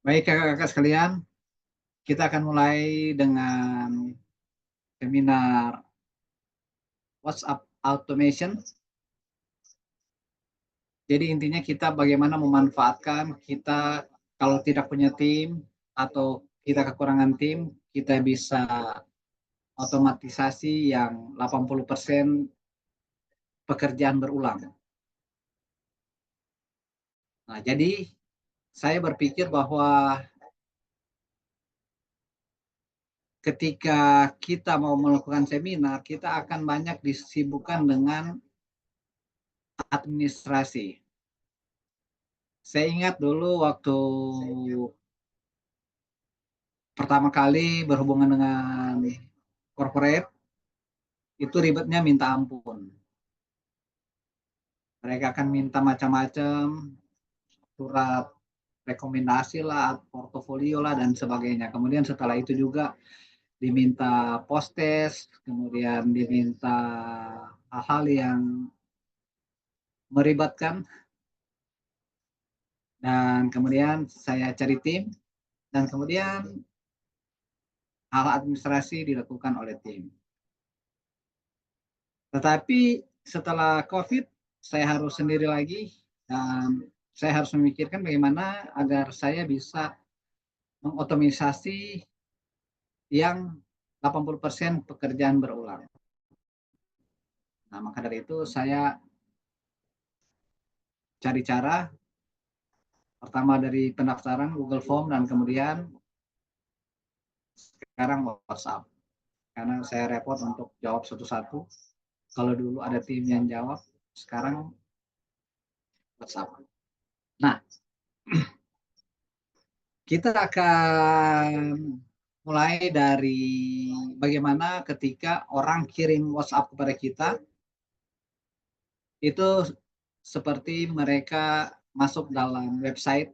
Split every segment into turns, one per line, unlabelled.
Baik kakak-kakak sekalian, kita akan mulai dengan seminar WhatsApp Automation. Jadi intinya kita bagaimana memanfaatkan kita kalau tidak punya tim atau kita kekurangan tim, kita bisa otomatisasi yang 80% pekerjaan berulang. Nah, jadi saya berpikir bahwa ketika kita mau melakukan seminar, kita akan banyak disibukkan dengan administrasi. Saya ingat dulu waktu pertama kali berhubungan dengan corporate, itu ribetnya minta ampun. Mereka akan minta macam-macam, surat rekomendasi lah, portofolio lah, dan sebagainya. Kemudian setelah itu juga diminta post test, kemudian diminta hal-hal yang meribatkan, dan kemudian saya cari tim, dan kemudian hal administrasi dilakukan oleh tim. Tetapi setelah COVID, saya harus sendiri lagi, dan saya harus memikirkan bagaimana agar saya bisa mengotomisasi yang 80% pekerjaan berulang. Nah, maka dari itu saya cari cara, pertama dari pendaftaran Google Form, dan kemudian sekarang WhatsApp. Karena saya repot untuk jawab satu-satu. Kalau dulu ada tim yang jawab, sekarang WhatsApp. Nah, kita akan mulai dari bagaimana ketika orang kirim WhatsApp kepada kita, itu seperti mereka masuk dalam website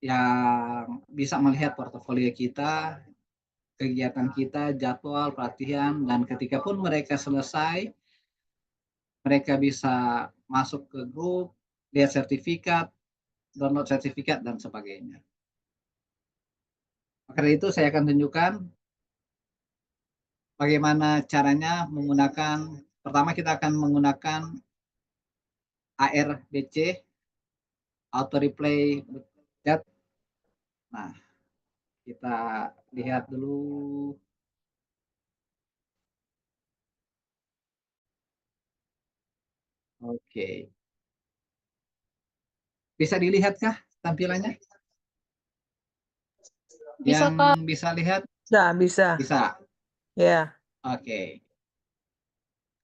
yang bisa melihat portofolio kita, kegiatan kita, jadwal, pelatihan, dan ketika pun mereka selesai, mereka bisa masuk ke grup, lihat sertifikat, download sertifikat, dan sebagainya. Maka dari itu saya akan tunjukkan bagaimana caranya menggunakan, pertama kita akan menggunakan ARBC, Auto Replay Chat. Nah, kita lihat dulu. Oke. Bisa dilihatkah tampilannya?
Bisa,
Yang
Kak.
bisa lihat?
Bisa.
Bisa.
Ya.
Oke.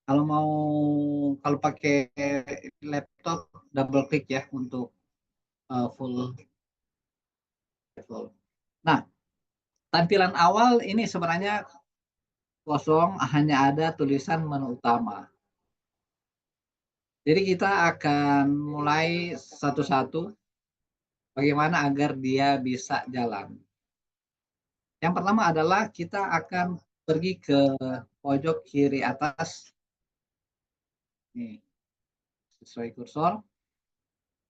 Kalau pakai laptop, double klik ya untuk full. Nah, tampilan awal ini sebenarnya kosong, hanya ada tulisan menu utama. Jadi kita akan mulai satu-satu bagaimana agar dia bisa jalan. Yang pertama adalah kita akan pergi ke pojok kiri atas. Nih, sesuai kursor.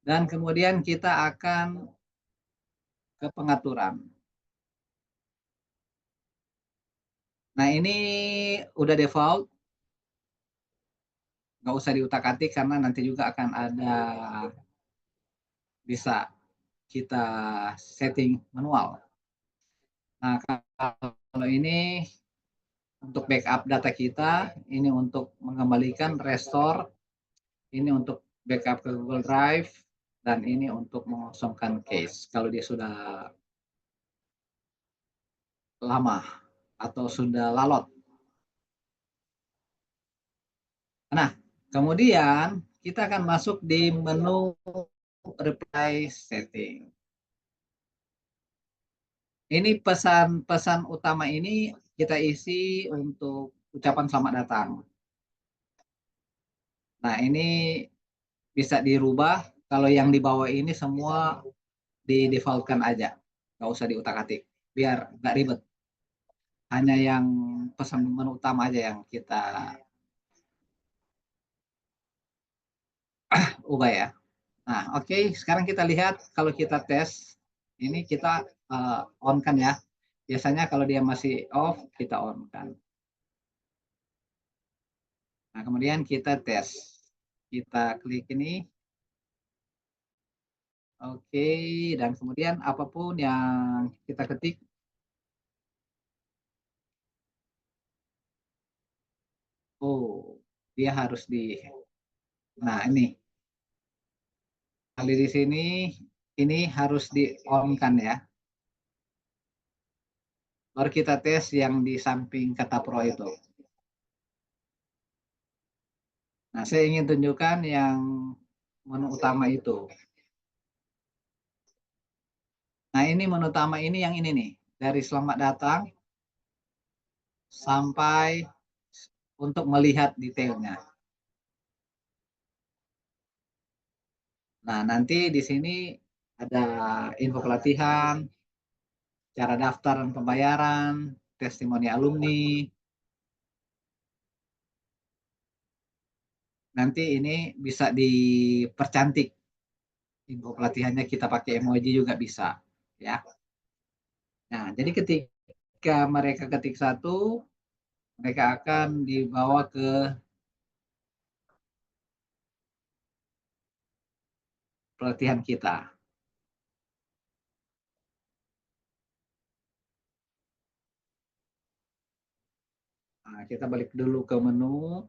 Dan kemudian kita akan ke pengaturan. Nah, ini udah default. Nggak usah diutak-atik karena nanti juga akan ada, bisa kita setting manual. Nah, kalau ini untuk backup data kita, ini untuk mengembalikan restore, ini untuk backup ke Google Drive, dan ini untuk mengosongkan case kalau dia sudah lama atau sudah lalot. Nah, kemudian kita akan masuk di menu reply setting. Ini pesan-pesan utama ini kita isi untuk ucapan selamat datang. Nah, ini bisa dirubah. Kalau yang di bawah ini semua di defaultkan aja. Nggak usah diutak-atik. Biar nggak ribet. Hanya yang pesan menu utama aja yang kita ubah ya. Nah, oke, sekarang kita lihat kalau kita tes, ini kita on kan ya. Biasanya kalau dia masih off, kita on kan. Nah, kemudian kita tes. Kita klik ini, oke, dan kemudian apapun yang kita ketik, oh, dia harus di. Nah, ini kali di sini ini harus di on kan ya. Baru kita tes yang di samping kata pro itu. Nah, saya ingin tunjukkan yang menu utama itu. Nah, ini menu utama ini yang ini nih. Dari selamat datang sampai untuk melihat detailnya. Nah, nanti di sini ada info pelatihan, cara daftar dan pembayaran, testimoni alumni. Nanti ini bisa dipercantik. Info pelatihannya kita pakai emoji juga bisa, ya. Nah, jadi ketika mereka ketik satu, mereka akan dibawa ke pelatihan kita. Nah, kita balik dulu ke menu.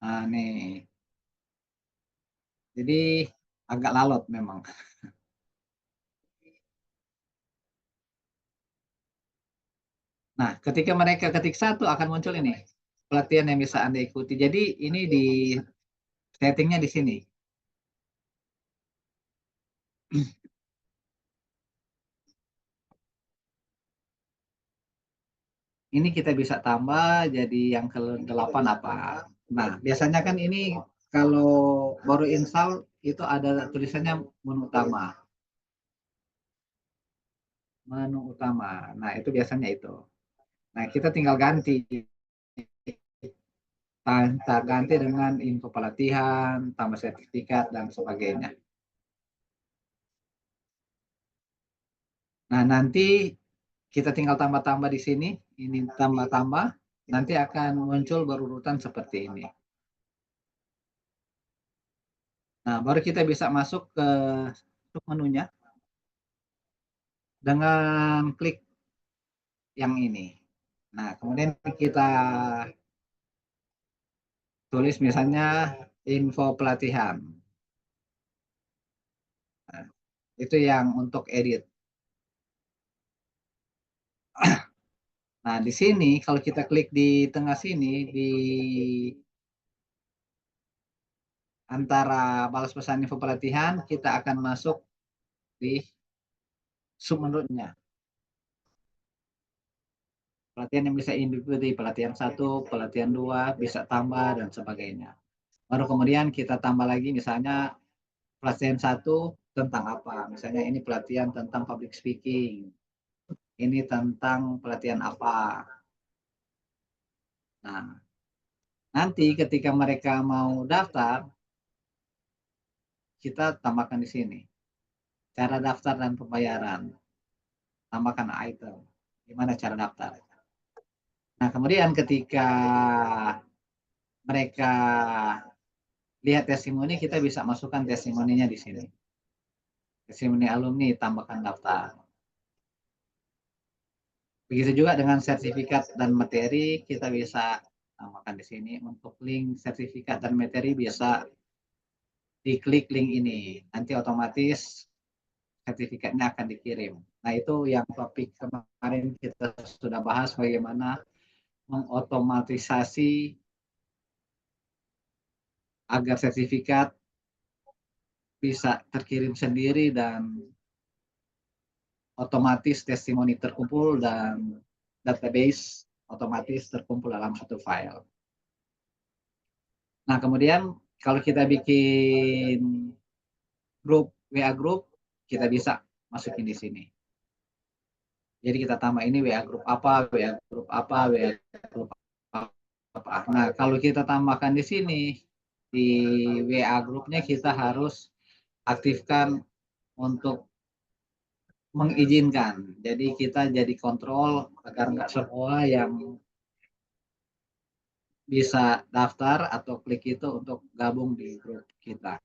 Nah, nih. Jadi agak lalot memang. Nah, ketika mereka ketik satu akan muncul ini pelatihan yang bisa Anda ikuti. Jadi ini di settingnya di sini. Ini kita bisa tambah jadi yang ke-8 apa. Nah, biasanya kan ini kalau baru install itu ada tulisannya menu utama. Menu utama. Nah, itu biasanya itu. Nah, kita tinggal ganti. Kita ganti dengan info pelatihan, tambah sertifikat, dan sebagainya. Nah, nanti kita tinggal tambah-tambah di sini. Ini tambah-tambah. Nanti akan muncul berurutan seperti ini. Nah, baru kita bisa masuk ke menunya dengan klik yang ini. Nah, kemudian kita tulis misalnya info pelatihan. Nah, itu yang untuk edit. Nah, di sini kalau kita klik di tengah sini, di antara balas pesan info pelatihan, kita akan masuk di submenunya. Pelatihan yang bisa diikuti, pelatihan 1, pelatihan 2, bisa tambah, dan sebagainya. Baru kemudian kita tambah lagi misalnya pelatihan 1 tentang apa. Misalnya ini pelatihan tentang public speaking. Ini tentang pelatihan apa. Nah, nanti ketika mereka mau daftar, kita tambahkan di sini. Cara daftar dan pembayaran. Tambahkan item. Gimana cara daftar. Nah, kemudian ketika mereka lihat testimoni, kita bisa masukkan testimoninya di sini. Testimoni alumni, tambahkan daftar. Begitu juga dengan sertifikat dan materi, kita bisa tambahkan di sini. Untuk link sertifikat dan materi bisa diklik link ini. Nanti otomatis sertifikatnya akan dikirim. Nah, itu yang topik kemarin kita sudah bahas bagaimana mengotomatisasi agar sertifikat bisa terkirim sendiri dan otomatis testimoni terkumpul dan database otomatis terkumpul dalam satu file. Nah, kemudian kalau kita bikin grup WA grup, kita bisa masukin di sini. Jadi kita tambah ini WA grup apa, WA grup apa, WA grup apa. Nah, kalau kita tambahkan di sini, di WA grupnya kita harus aktifkan untuk mengizinkan. Jadi kita jadi kontrol agar nggak semua yang bisa daftar atau klik itu untuk gabung di grup kita.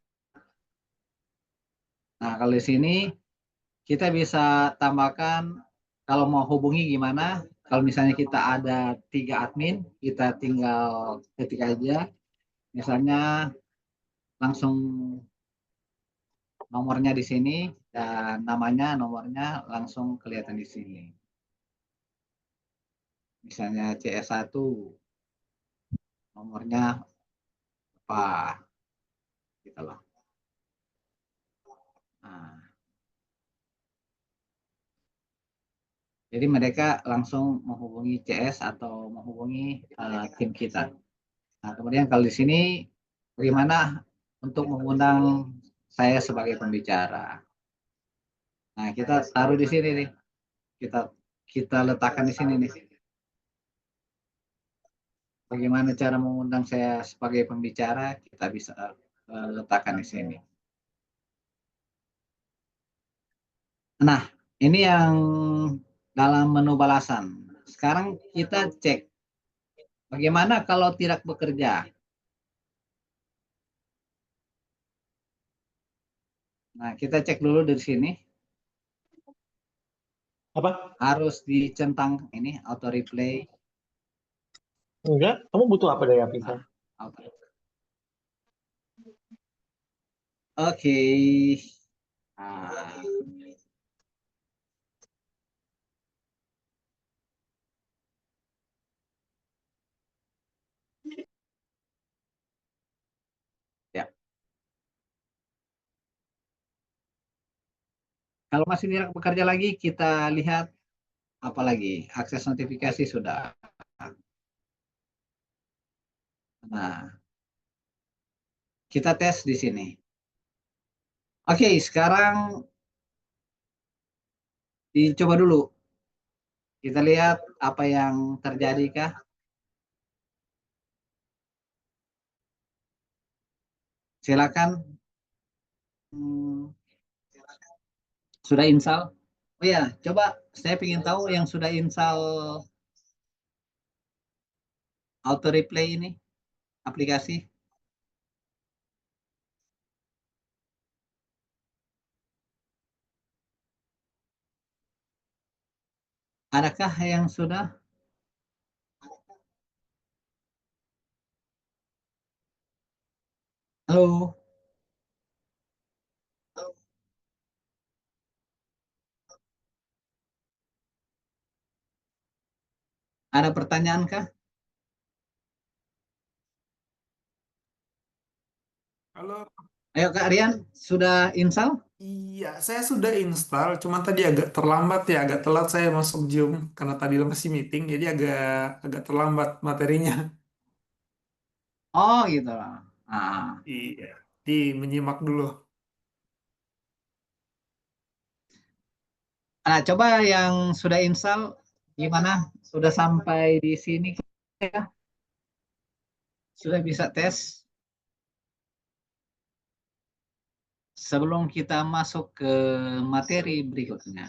Nah, kalau di sini kita bisa tambahkan kalau mau hubungi gimana. Kalau misalnya kita ada 3 admin, kita tinggal ketik aja. Misalnya langsung nomornya di sini dan namanya, nomornya langsung kelihatan di sini. Misalnya CS1, nomornya apa, gitu loh. Nah, jadi mereka langsung menghubungi CS atau menghubungi tim kita. Nah, kemudian kalau di sini bagaimana untuk mengundang saya sebagai pembicara. Nah, kita taruh di sini nih. Kita kita letakkan di sini nih. Bagaimana cara mengundang saya sebagai pembicara, kita bisa letakkan di sini. Nah, ini yang dalam menu balasan. Sekarang kita cek bagaimana kalau tidak bekerja. Nah, kita cek dulu dari sini.
Apa?
Harus dicentang ini auto replay.
Enggak? Kamu butuh apa dari Apisa?
Nah, oke. Nah, ya. Kalau masih tidak bekerja lagi, kita lihat apa lagi? Akses notifikasi sudah. Nah, kita tes di sini. Oke, sekarang dicoba dulu. Kita lihat apa yang terjadi kah. Silakan. Hmm, sudah install? Oh ya, coba saya ingin tahu yang sudah install auto replay ini aplikasi. Adakah yang sudah? Halo, ada pertanyaan kah?
Halo,
Ayo Kak Rian, sudah install?
iya saya sudah install, cuman tadi agak terlambat ya, agak telat saya masuk Zoom karena tadi masih meeting, jadi agak agak terlambat materinya.
Oh gitu lah. Nah,
Iya, di menyimak dulu.
nah, coba yang sudah install gimana? Sudah sampai di sini kah? Sudah bisa tes? Sebelum kita masuk ke materi berikutnya.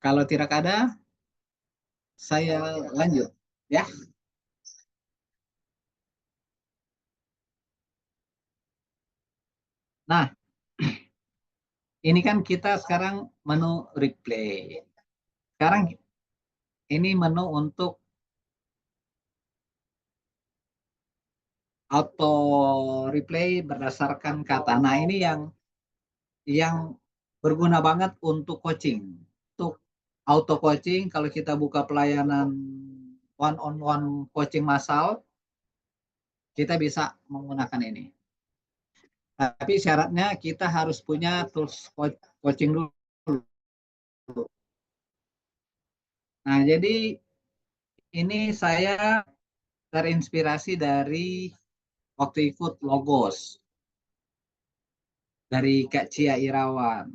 Kalau tidak ada, saya lanjut. Ya. Nah, ini kan kita sekarang menu replay. Sekarang ini menu untuk auto replay berdasarkan kata. Nah, ini yang berguna banget untuk coaching. Untuk auto coaching, kalau kita buka pelayanan one on one coaching massal, kita bisa menggunakan ini. Tapi syaratnya kita harus punya tools coaching dulu. Nah, jadi ini saya terinspirasi dari waktu ikut Logos dari Kak Cia Irawan.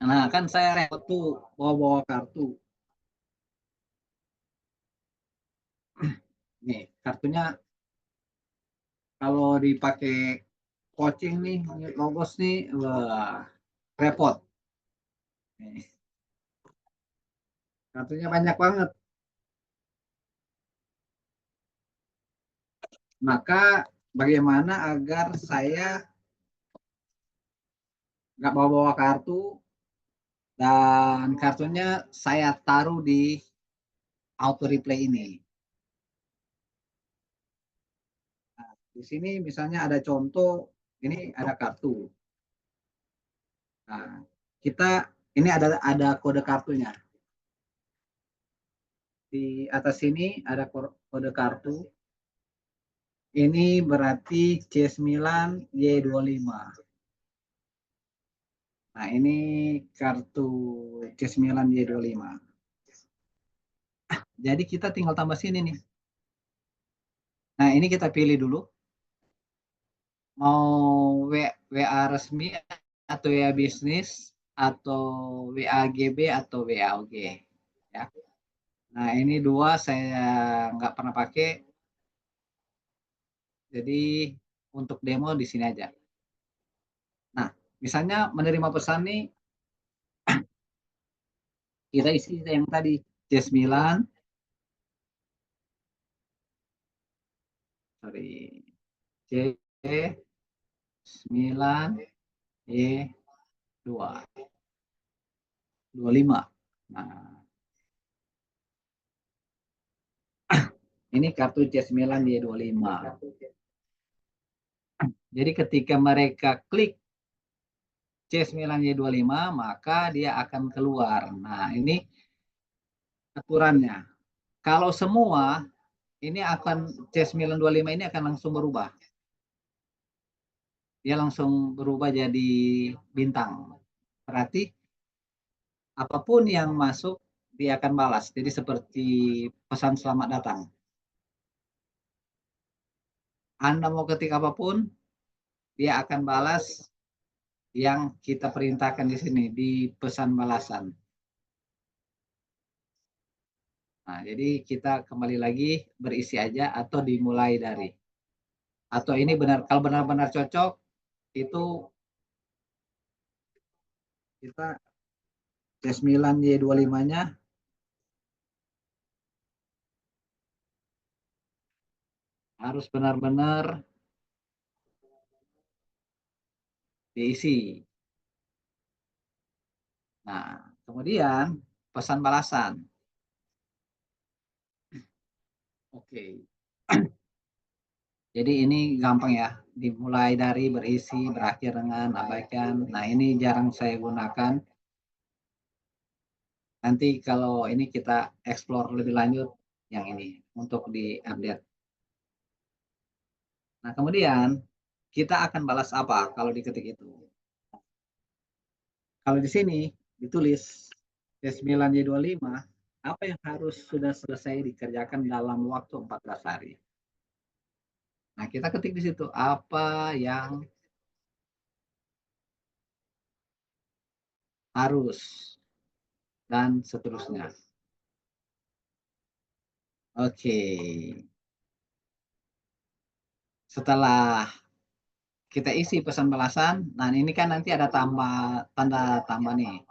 Nah, kan saya repot tuh bawa-bawa kartu. Nih, kartunya kalau dipakai coaching nih, logos nih, wah, repot. Nih, kartunya banyak banget. Maka bagaimana agar saya nggak bawa-bawa kartu dan kartunya saya taruh di auto replay ini. Nah, di sini misalnya ada contoh, ini ada kartu. Nah, kita ini ada kode kartunya. Di atas sini ada kode kartu. Ini berarti C9Y25. Nah, ini kartu C9Y25. Jadi kita tinggal tambah sini nih. Nah, ini kita pilih dulu. Mau WA resmi atau WA bisnis atau WAGB atau WAOG. Ya. Nah, ini dua saya nggak pernah pakai. Jadi untuk demo di sini aja. Nah, misalnya menerima pesan nih, kita isi yang tadi C9, sorry, C9Y25. Nah, ini kartu C9Y25. Jadi ketika mereka klik C9Y25, maka dia akan keluar. Nah, ini aturannya. Kalau semua, ini akan C925 ini akan langsung berubah. Dia langsung berubah jadi bintang. Berarti apapun yang masuk, dia akan balas. Jadi seperti pesan selamat datang. Anda mau ketik apapun, dia akan balas yang kita perintahkan di sini, di pesan balasan. Nah, jadi kita kembali lagi berisi aja atau dimulai dari. Atau ini benar, kalau benar-benar cocok, itu kita C9Y25-nya harus benar-benar diisi. Nah, kemudian pesan balasan. Oke. Jadi ini gampang ya, dimulai dari berisi, berakhir dengan abaikan. Nah, ini jarang saya gunakan. Nanti kalau ini kita explore lebih lanjut yang ini untuk di-update. Nah, kemudian kita akan balas apa kalau diketik itu? Kalau di sini ditulis C9Y25, apa yang harus sudah selesai dikerjakan dalam waktu 14 hari. Nah, kita ketik di situ apa yang harus dan seterusnya. Oke. Setelah kita isi pesan balasan, nah ini kan nanti ada tanda tambah nih.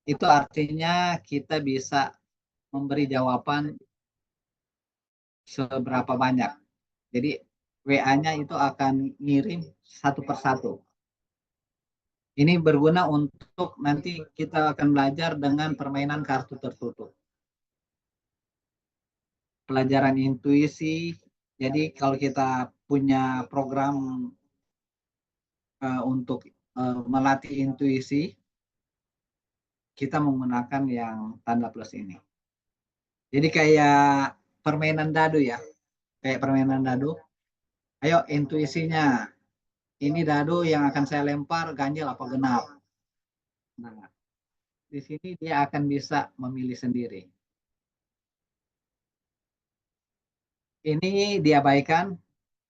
Itu artinya kita bisa memberi jawaban seberapa banyak. Jadi WA-nya itu akan ngirim satu persatu. Ini berguna untuk nanti kita akan belajar dengan permainan kartu tertutup. Pelajaran intuisi. Jadi kalau kita punya program untuk melatih intuisi, kita menggunakan yang tanda plus ini. Jadi kayak permainan dadu ya, kayak permainan dadu. Ayo intuisinya, ini dadu yang akan saya lempar ganjil apa genap. Nah, di sini dia akan bisa memilih sendiri. Ini diabaikan,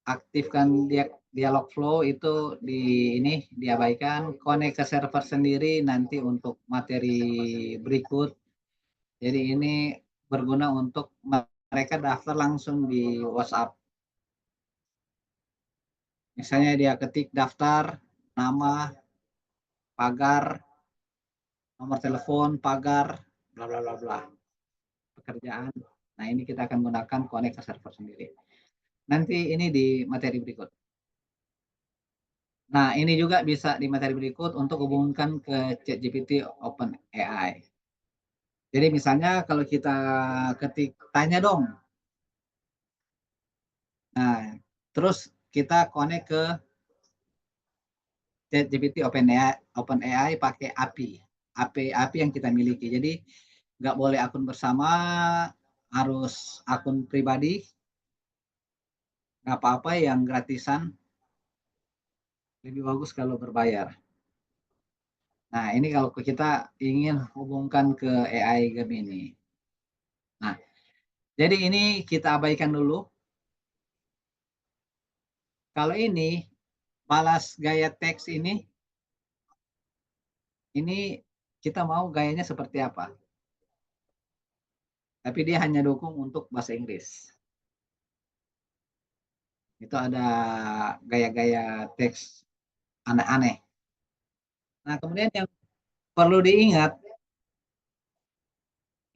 aktifkan dialog flow itu ini diabaikan, connect ke server sendiri nanti untuk materi berikut. Jadi ini berguna untuk mereka daftar langsung di WhatsApp. Misalnya dia ketik daftar, nama, pagar, nomor telepon, pagar, bla bla bla bla, pekerjaan. Nah, ini kita akan gunakan connect ke server sendiri. Nanti ini di materi berikut. Nah, ini juga bisa di materi berikut untuk hubungkan ke ChatGPT OpenAI. Jadi misalnya kalau kita ketik tanya dong. Nah, terus kita connect ke ChatGPT OpenAI pakai API yang kita miliki. Jadi nggak boleh akun bersama, harus akun pribadi, nggak apa-apa yang gratisan, lebih bagus kalau berbayar. Nah, ini kalau kita ingin hubungkan ke AI Gemini. Nah, jadi ini kita abaikan dulu. Kalau ini balas gaya teks ini kita mau gayanya seperti apa? Tapi dia hanya dukung untuk bahasa Inggris. Itu ada gaya-gaya teks aneh-aneh. Nah, kemudian yang perlu diingat,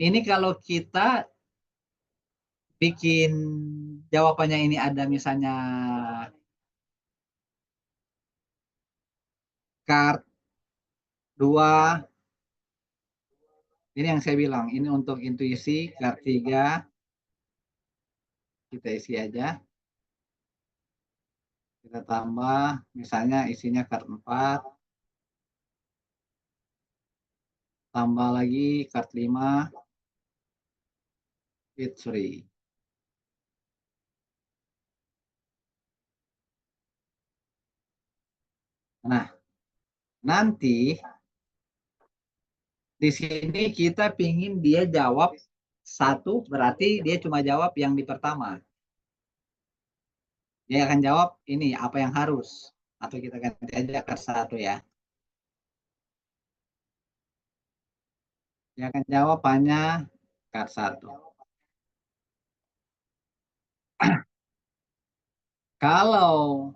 ini kalau kita bikin jawabannya ini ada misalnya kart 2, ini yang saya bilang, ini untuk intuisi, kart 3, kita isi aja. Kita tambah, misalnya isinya kart 4, tambah lagi kart 5, fit 3. Nah, nanti di sini kita pingin dia jawab satu, berarti dia cuma jawab yang di pertama. Dia akan jawab ini apa yang harus, atau kita ganti aja kart 1 ya. Dia akan jawab hanya kart 1. Kalau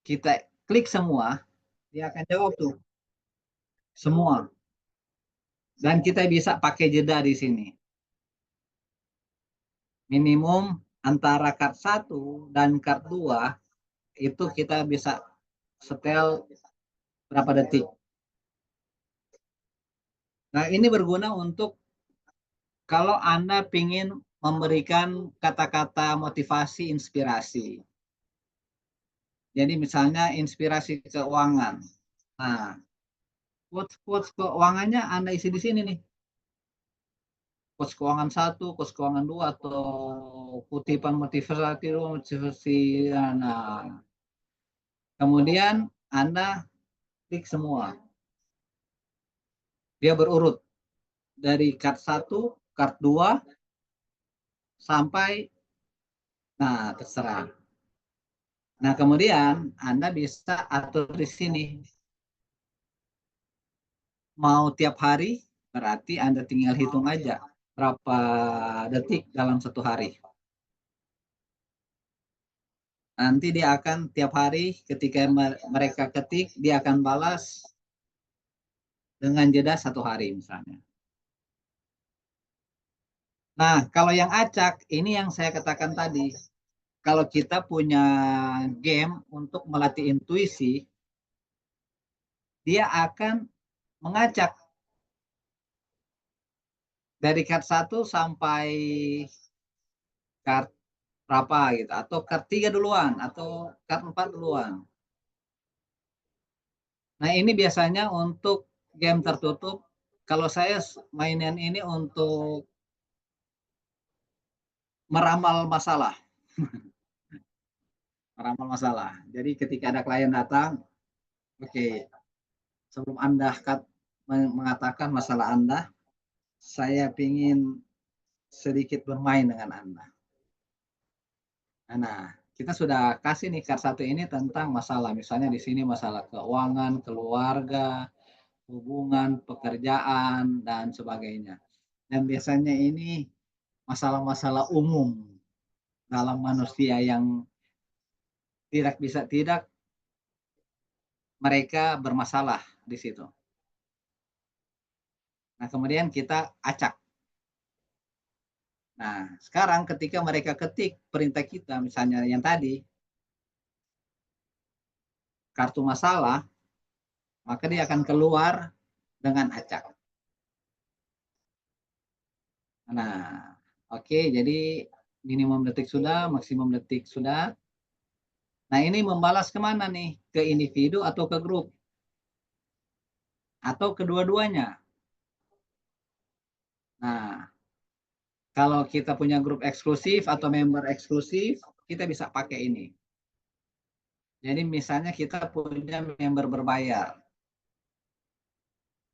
kita klik semua, dia akan jawab tuh semua. Dan kita bisa pakai jeda di sini. Minimum antara kart 1 dan kart 2 itu kita bisa setel berapa detik. Nah, ini berguna untuk kalau Anda ingin memberikan kata-kata motivasi, inspirasi. Jadi misalnya inspirasi keuangan. Nah, quotes keuangannya Anda isi di sini nih. Quotes keuangan 1, quotes keuangan 2, atau kutipan motivasi. Nah, kemudian Anda klik semua. Dia berurut dari kart 1, kart 2, sampai, nah terserah. Nah, kemudian Anda bisa atur di sini. Mau tiap hari, berarti Anda tinggal hitung aja berapa detik dalam satu hari. Nanti dia akan tiap hari ketika mereka ketik, dia akan balas dengan jeda 1 hari misalnya. Nah, kalau yang acak, ini yang saya katakan tadi. Kalau kita punya game untuk melatih intuisi, dia akan mengacak dari kart 1 sampai kart berapa gitu, atau kart 3 duluan, atau kart 4 duluan. Nah, ini biasanya untuk game tertutup. Kalau saya mainan ini untuk meramal masalah. Meramal masalah. Jadi ketika ada klien datang, oke, sebelum Anda mengatakan masalah Anda, saya ingin sedikit bermain dengan Anda. Nah, kita sudah kasih nih kart 1 ini tentang masalah. Misalnya di sini masalah keuangan, keluarga, hubungan, pekerjaan, dan sebagainya. Dan biasanya ini masalah-masalah umum dalam manusia yang tidak bisa tidak mereka bermasalah di situ. Nah, kemudian kita acak. Nah, sekarang ketika mereka ketik perintah kita, misalnya yang tadi, kartu masalah, maka dia akan keluar dengan acak. Nah, oke, jadi minimum detik sudah, maksimum detik sudah. Nah, ini membalas kemana nih? Ke individu atau ke grup? Atau kedua-duanya? Nah, kalau kita punya grup eksklusif atau member eksklusif, kita bisa pakai ini. Jadi misalnya kita punya member berbayar.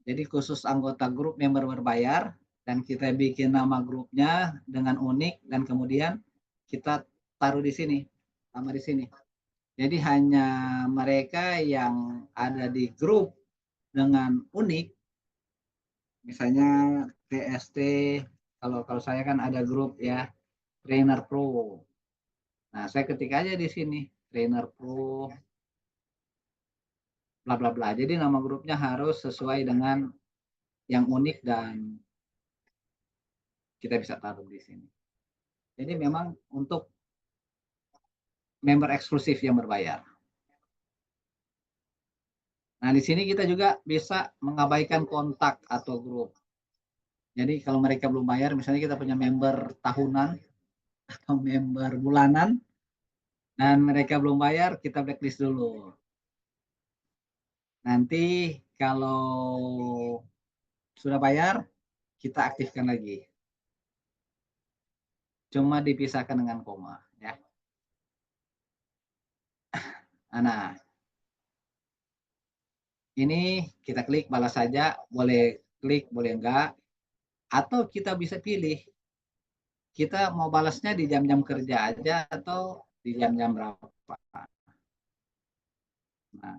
Jadi khusus anggota grup member berbayar, dan kita bikin nama grupnya dengan unik, dan kemudian kita taruh di sini, sama di sini. Jadi hanya mereka yang ada di grup dengan unik, misalnya TST, kalau kalau saya kan ada grup ya, Trainer Pro. Nah, saya ketik aja di sini, Trainer Pro, bla bla bla. Jadi nama grupnya harus sesuai dengan yang unik dan kita bisa taruh di sini. Jadi memang untuk member eksklusif yang berbayar. Nah, di sini kita juga bisa mengabaikan kontak atau grup. Jadi kalau mereka belum bayar, misalnya kita punya member tahunan atau member bulanan, dan mereka belum bayar, kita blacklist dulu. Nanti kalau sudah bayar, kita aktifkan lagi. Cuma dipisahkan dengan koma, ya. Nah, ini kita klik balas saja, boleh klik, boleh enggak, atau kita bisa pilih, kita mau balasnya di jam-jam kerja aja atau di jam-jam berapa. Nah,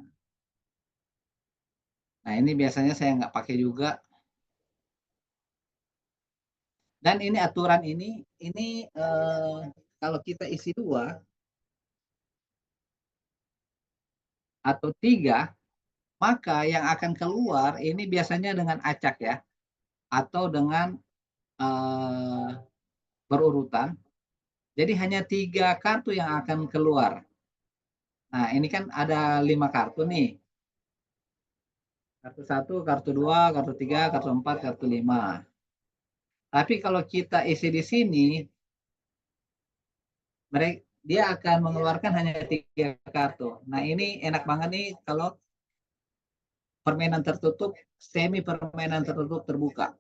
nah ini biasanya saya nggak pakai juga. Dan ini aturan ini kalau kita isi 2 atau 3, maka yang akan keluar ini biasanya dengan acak ya, atau dengan eh, berurutan. Jadi hanya 3 kartu yang akan keluar. Nah, ini kan ada 5 kartu nih. Kartu 1, kartu 2, kartu 3, kartu 4, kartu 5. Tapi kalau kita isi di sini, dia akan mengeluarkan hanya 3 kartu. Nah, ini enak banget nih kalau permainan tertutup, semi permainan tertutup terbuka.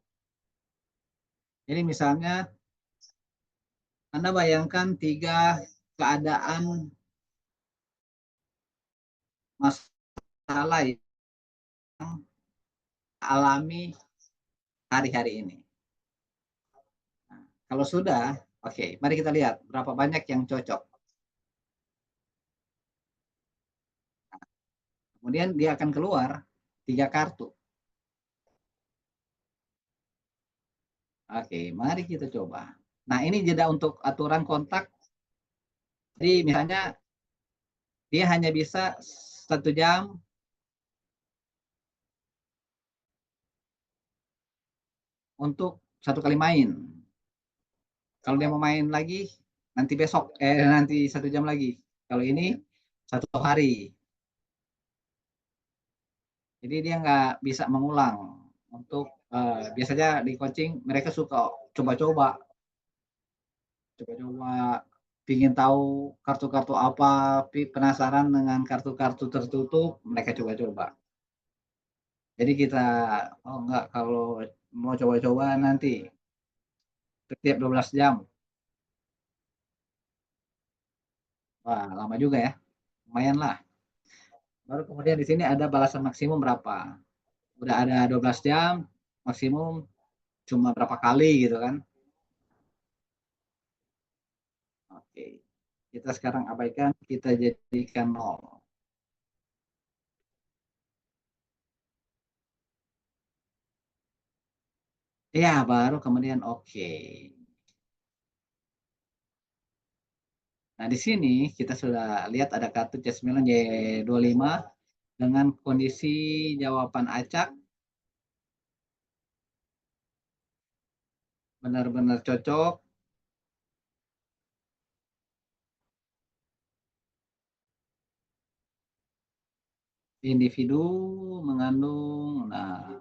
Jadi misalnya Anda bayangkan 3 keadaan masalah yang alami hari-hari ini. Nah, kalau sudah, oke, mari kita lihat berapa banyak yang cocok. Kemudian dia akan keluar 3 kartu. Oke, mari kita coba. Nah, ini jeda untuk aturan kontak. Jadi misalnya dia hanya bisa 1 jam untuk 1 kali main. Kalau dia mau main lagi, nanti besok, nanti 1 jam lagi. Kalau ini 1 hari. Jadi dia nggak bisa mengulang. Untuk biasanya di coaching mereka suka coba-coba, coba-coba, pingin tahu kartu-kartu apa, penasaran dengan kartu-kartu tertutup, mereka coba-coba. Jadi kita, oh enggak, kalau mau coba-coba nanti setiap 12 jam. Wah, lama juga ya. Lumayan lah. Baru kemudian di sini ada balasan maksimum berapa. Udah ada 12 jam, maksimum cuma berapa kali gitu kan. Oke. Kita sekarang abaikan, kita jadikan 0. Ya, baru kemudian oke. Nah, di sini kita sudah lihat ada kartu C9 Y25 dengan kondisi jawaban acak benar-benar cocok. Individu mengandung, nah,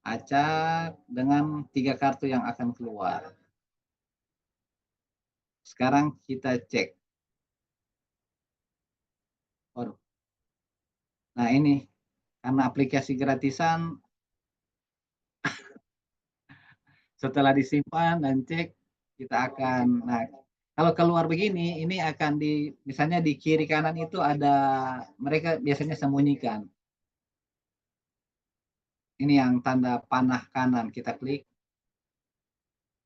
acak dengan 3 kartu yang akan keluar. Sekarang kita cek. Waduh. Nah, ini karena aplikasi gratisan, setelah disimpan dan cek, kita akan, nah, kalau keluar begini, ini akan misalnya di kiri kanan itu ada, mereka biasanya sembunyikan. Ini yang tanda panah kanan, kita klik,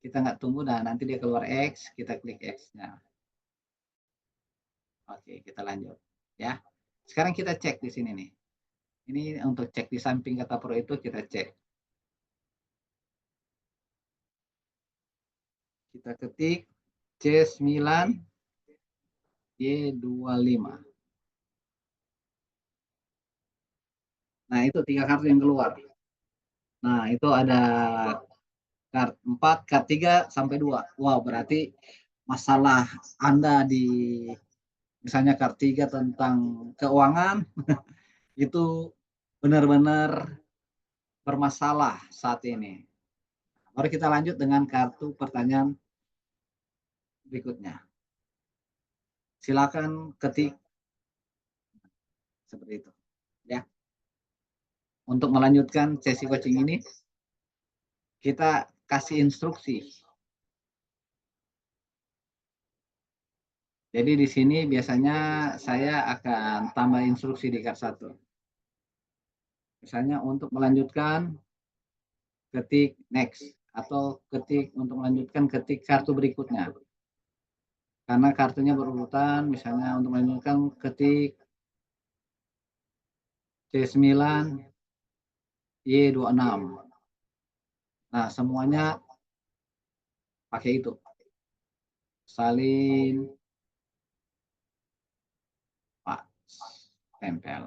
kita nggak tunggu, nah nanti dia keluar X, kita klik X-nya. Oke, kita lanjut. Ya. Sekarang kita cek di sini nih. Ini untuk cek di samping kata pro itu kita cek. Kita ketik C9 Y25. Nah, itu 3 kartu yang keluar. Nah, itu ada kart 4, kart 3 sampai 2. Wow, berarti masalah Anda di misalnya kart 3 tentang keuangan itu benar-benar bermasalah saat ini. Baru kita lanjut dengan kartu pertanyaan berikutnya. Silakan ketik seperti itu. Ya. Untuk melanjutkan sesi coaching ini, kita kasih instruksi. Jadi di sini biasanya saya akan tambah instruksi di kart 1. Misalnya untuk melanjutkan, ketik next, atau ketik untuk melanjutkan, ketik kartu berikutnya. Karena kartunya berurutan, misalnya untuk melanjutkan ketik C9 Y26. Nah, semuanya pakai itu. Salin, Pak, tempel.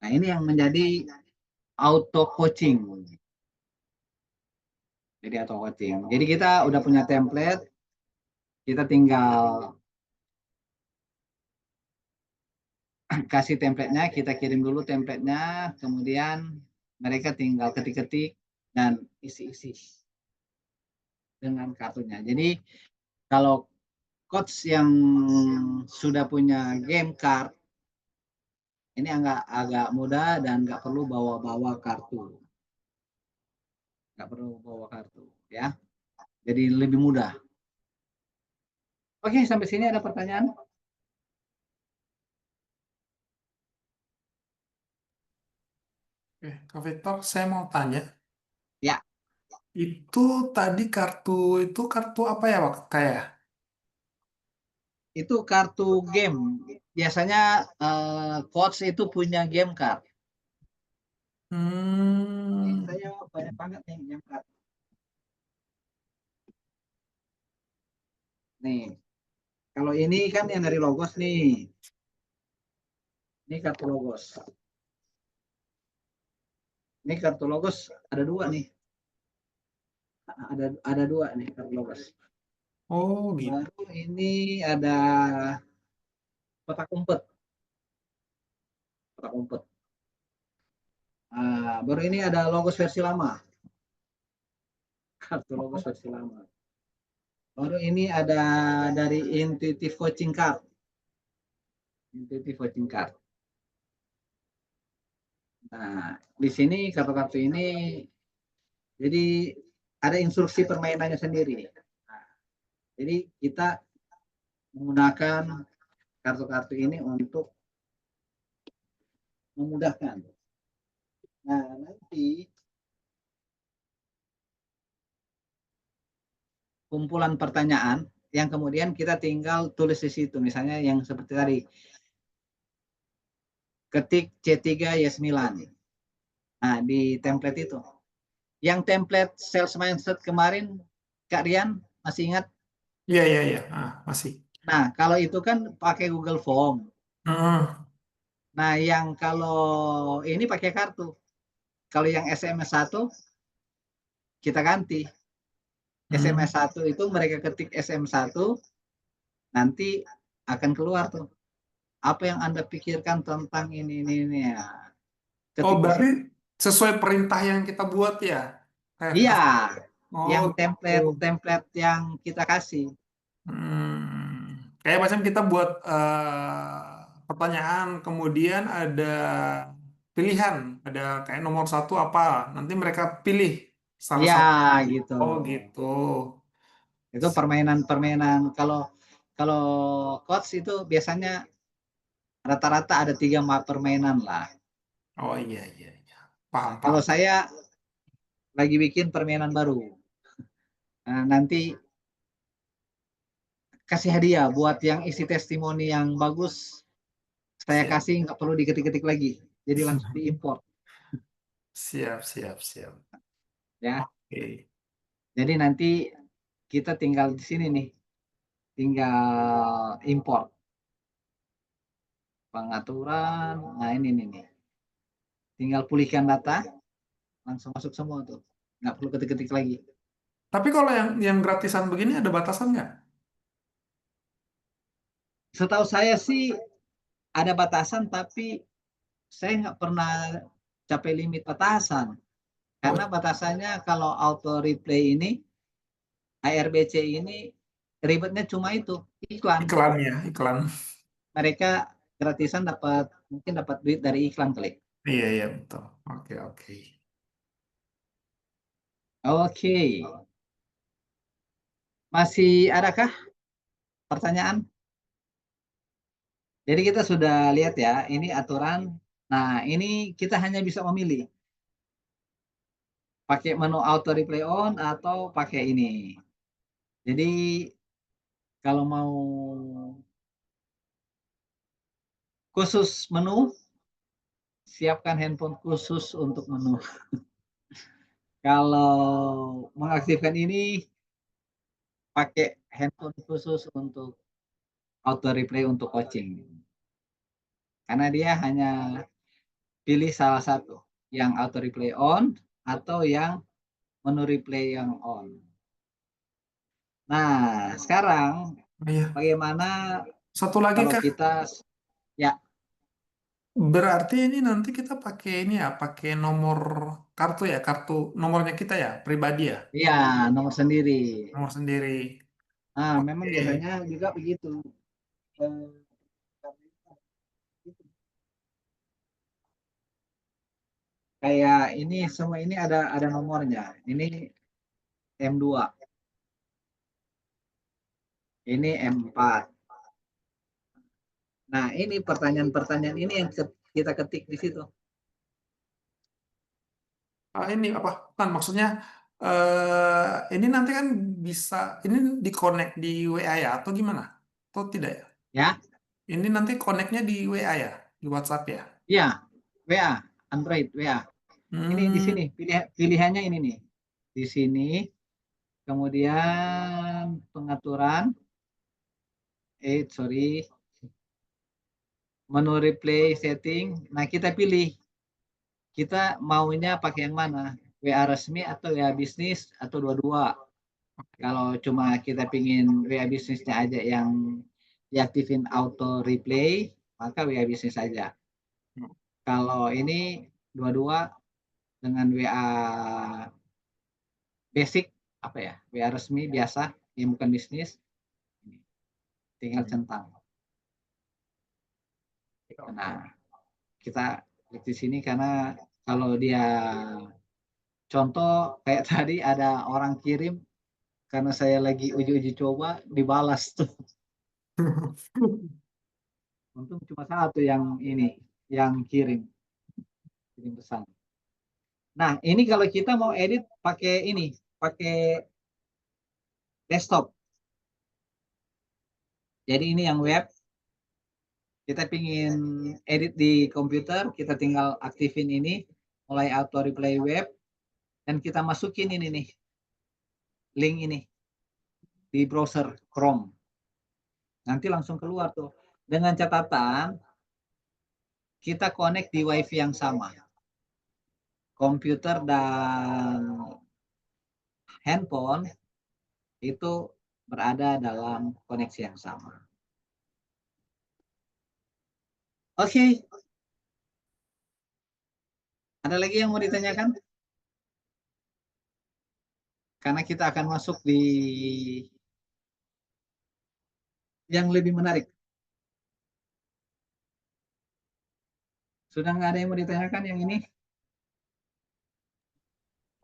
Nah, ini yang menjadi auto coaching. Jadi auto coaching. Jadi kita udah punya template, kita tinggal kasih templatenya, kita kirim dulu templatenya, kemudian mereka tinggal ketik-ketik dan isi-isi dengan kartunya. Jadi kalau coach yang sudah punya game card, ini agak mudah dan nggak perlu bawa-bawa kartu. Nggak perlu bawa kartu, ya. Jadi lebih mudah. Oke, sampai sini ada pertanyaan?
Oke, Kak Victor, saya mau tanya,
Ya,
itu tadi itu kartu apa ya, Pak? Kayak?
itu kartu game. Biasanya coach itu punya game card.
Hmm,
Saya banyak banget nih game card. Nih, kalau ini kan yang dari Logos nih. Ini kartu Logos. Ini kartu Logos ada 2 nih. Ada 2 nih kartu Logos.
oh gitu.
Baru ini ada kotak umpet. Kotak umpet. Baru ini ada Logos versi lama. Kartu Logos versi lama. Baru ini ada dari Intuitive Coaching Card. Intuitive Coaching Card. Nah, di sini kartu-kartu ini jadi ada instruksi permainannya sendiri. Nah, jadi kita menggunakan kartu-kartu ini untuk memudahkan. Nah, nanti kumpulan pertanyaan yang kemudian kita tinggal tulis di situ. Misalnya yang seperti tadi, ketik C3 Y9. Nah, di template itu. Yang template sales mindset kemarin, Kak Rian, masih ingat?
Iya, iya, iya. Masih.
Nah, kalau itu kan pakai Google Form.
Hmm.
Nah, yang kalau ini pakai kartu. Kalau yang SMS 1, kita ganti.
Hmm.
SMS 1 itu mereka ketik SMS 1, nanti akan keluar tuh. Apa yang Anda pikirkan tentang ini ya.
Oh,
Ketik di
berarti
situ.
sesuai perintah yang kita buat ya?
Iya,
Oh,
yang
gitu.
template yang kita kasih.
Kayak macam kita buat pertanyaan, kemudian ada pilihan, ada kayak nomor satu apa, nanti mereka pilih salah
Iya,
satu.
gitu.
Oh, gitu.
Itu permainan-permainan. Kalau kalau coach itu biasanya rata-rata ada 3 permainan lah.
Oh, iya, iya, iya. Paham,
Nah, kalau
paham.
saya lagi bikin permainan baru. Nah, nanti kasih hadiah buat yang isi testimoni yang bagus. Saya
Siap.
kasih nggak perlu diketik-ketik lagi. Jadi langsung diimport
Siap, siap, siap.
ya.
Oke.
Jadi nanti kita tinggal di sini nih, tinggal import pengaturan. Nah, ini nih. Tinggal pulihkan data, langsung masuk semua tuh. Nggak perlu ketik-ketik lagi.
Tapi kalau yang gratisan begini ada batasan nggak?
Setahu saya sih ada batasan, tapi saya nggak pernah capai limit batasan.
Oh,
Karena batasannya kalau auto replay ini, ARBC ini ribetnya cuma itu, iklan.
iklannya, iklan.
Mereka gratisan dapat, mungkin dapat duit dari iklan kali.
Iya, iya, betul. Oke, oke.
Oke, masih adakah pertanyaan? Jadi kita sudah lihat ya, ini aturan. Nah, ini kita hanya bisa memilih pakai menu auto replay on atau pakai ini. Jadi kalau mau khusus menu, siapkan handphone khusus untuk menu. Kalau mengaktifkan ini, pakai handphone khusus untuk auto replay untuk coaching. Karena dia hanya pilih salah satu, yang auto replay on atau yang menu replay yang on. Nah, sekarang
Iya.
bagaimana
Satu lagi,
kalau
Kak.
kita ya
Berarti ini nanti kita pakai ini ya, pakai nomor kartu ya, kartu nomornya kita ya, pribadi ya,
ya nomor sendiri.
nomor sendiri.
Nah, memang
Oke.
biasanya juga begitu. Eh, Kayak ini semua ini ada nomornya. Ini M2, ini M4. Nah, ini pertanyaan-pertanyaan ini yang kita ketik di situ.
Ini apa? Kan maksudnya ini nanti kan bisa ini di-connect di WA ya atau gimana? Atau tidak ya?
Ya,
Ini nanti connect-nya di WA ya, di WhatsApp ya.
ya, WA, Android, WA. Ini di
Hmm,
sini pilihannya ini nih. Di sini, kemudian pengaturan, sorry, menu replay setting. Nah, kita pilih. Kita maunya pakai yang mana? WA resmi atau WA bisnis atau dua-dua. Kalau cuma kita pingin WA bisnisnya aja yang diaktifin auto replay, maka WA bisnis saja. Kalau ini dua-dua dengan WA basic, apa ya, WA resmi biasa yang bukan bisnis, tinggal centang. Nah, kita klik di sini karena kalau dia contoh kayak tadi ada orang kirim, karena saya lagi uji-uji coba, dibalas tuh. Untung cuma satu yang ini, yang kirim pesan. Nah, ini kalau kita mau edit pakai ini, pakai desktop. Jadi ini yang web, kita pingin edit di komputer, kita tinggal aktifin ini. mulai auto replay web, dan kita masukin ini nih, link ini di browser Chrome. Nanti langsung keluar tuh. Dengan catatan kita connect di WiFi yang sama. Komputer dan handphone itu berada dalam koneksi yang sama. Oke. Ada lagi yang mau ditanyakan? Karena kita akan masuk di yang lebih menarik. Sudah nggak ada yang mau ditanyakan yang ini?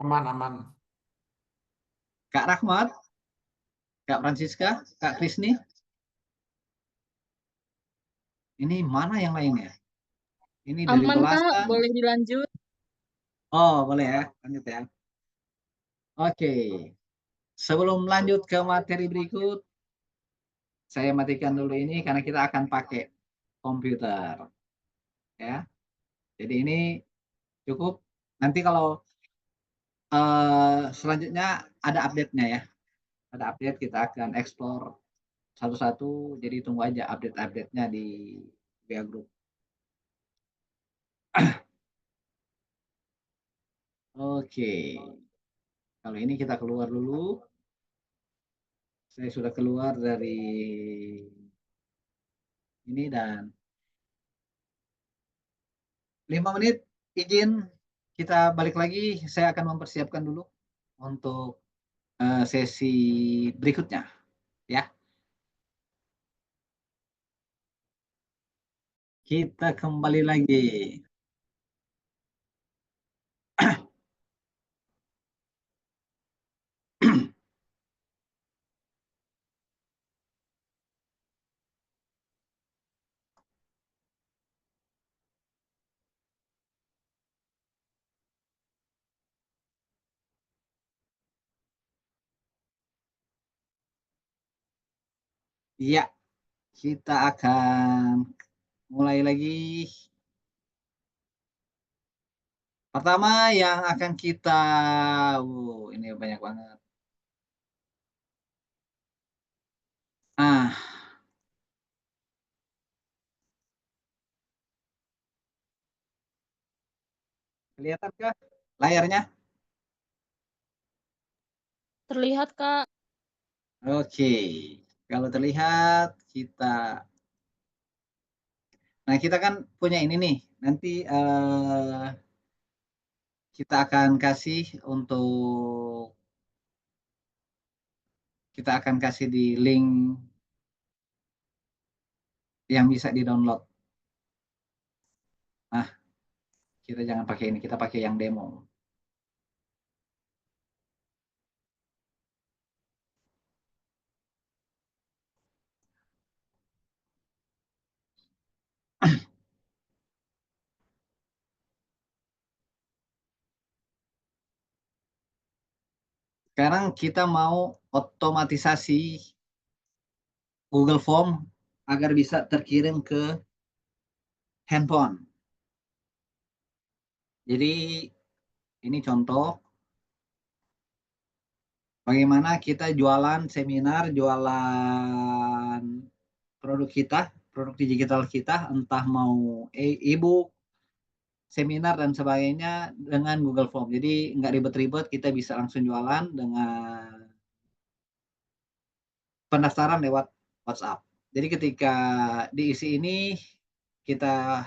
Aman.
Kak Rahmat, Kak Francisca, Kak Krisni. Ini mana yang lainnya? Ini dari
Aman, Kak.
Belasan.
Boleh dilanjut.
Oh, boleh ya. Lanjut ya. Oke. Sebelum lanjut ke materi berikut, saya matikan dulu ini karena kita akan pakai komputer. Ya. Jadi ini cukup. Nanti kalau selanjutnya ada update-nya ya. Ada update, kita akan explore satu-satu. Jadi tunggu aja update-update-nya di WA Group. Oke. Kalau ini kita keluar dulu. Saya sudah keluar dari ini dan 5 menit izin kita balik lagi. Saya akan mempersiapkan dulu untuk sesi berikutnya ya. Kita kembali lagi. Iya, kita akan mulai lagi. Pertama yang akan kita, ini banyak banget. Kelihatankah layarnya?
Terlihat, Kak.
Oke, kalau terlihat kita. Nah, kita kan punya ini nih. Nanti kita akan kasih untuk kita akan kasih di link yang bisa di-download. Nah, kita jangan pakai ini, kita pakai yang demo. Sekarang kita mau otomatisasi Google Form agar bisa terkirim ke handphone. Jadi ini contoh bagaimana kita jualan seminar, jualan produk kita, produk digital kita, entah mau e-book, seminar dan sebagainya dengan Google Form. Jadi nggak ribet-ribet, kita bisa langsung jualan dengan pendaftaran lewat WhatsApp. Jadi ketika diisi ini kita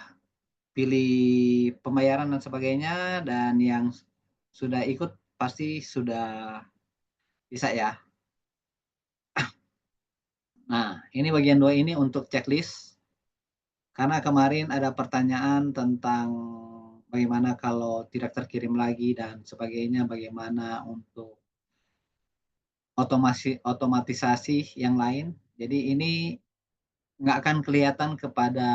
pilih pembayaran dan sebagainya, dan yang sudah ikut pasti sudah bisa ya. Nah, ini bagian 2 ini untuk checklist. Karena kemarin ada pertanyaan tentang bagaimana kalau tidak terkirim lagi dan sebagainya, bagaimana untuk otomatisasi yang lain. Jadi ini nggak akan kelihatan kepada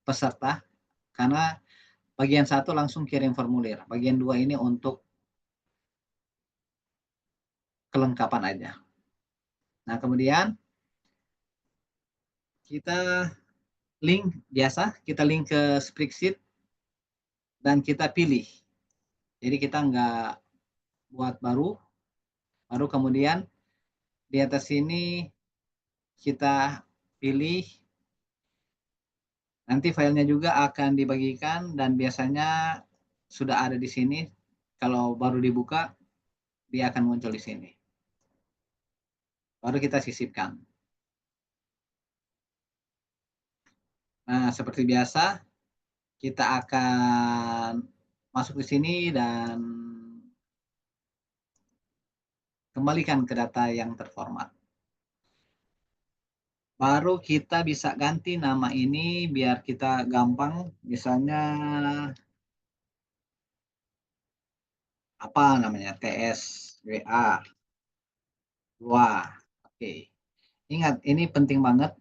peserta karena bagian 1 langsung kirim formulir. Bagian 2 ini untuk kelengkapan aja. Nah, kemudian kita link biasa, kita link ke spreadsheet. dan kita pilih. Jadi kita nggak buat baru kemudian di atas sini kita pilih. Nanti filenya juga akan dibagikan dan biasanya sudah ada di sini. Kalau baru dibuka, dia akan muncul di sini. Baru kita sisipkan. Nah, seperti biasa, kita akan masuk di sini dan kembalikan ke data yang terformat. Baru kita bisa ganti nama ini biar kita gampang. Misalnya apa namanya? TSWA 2. Oke. Ingat, ini penting banget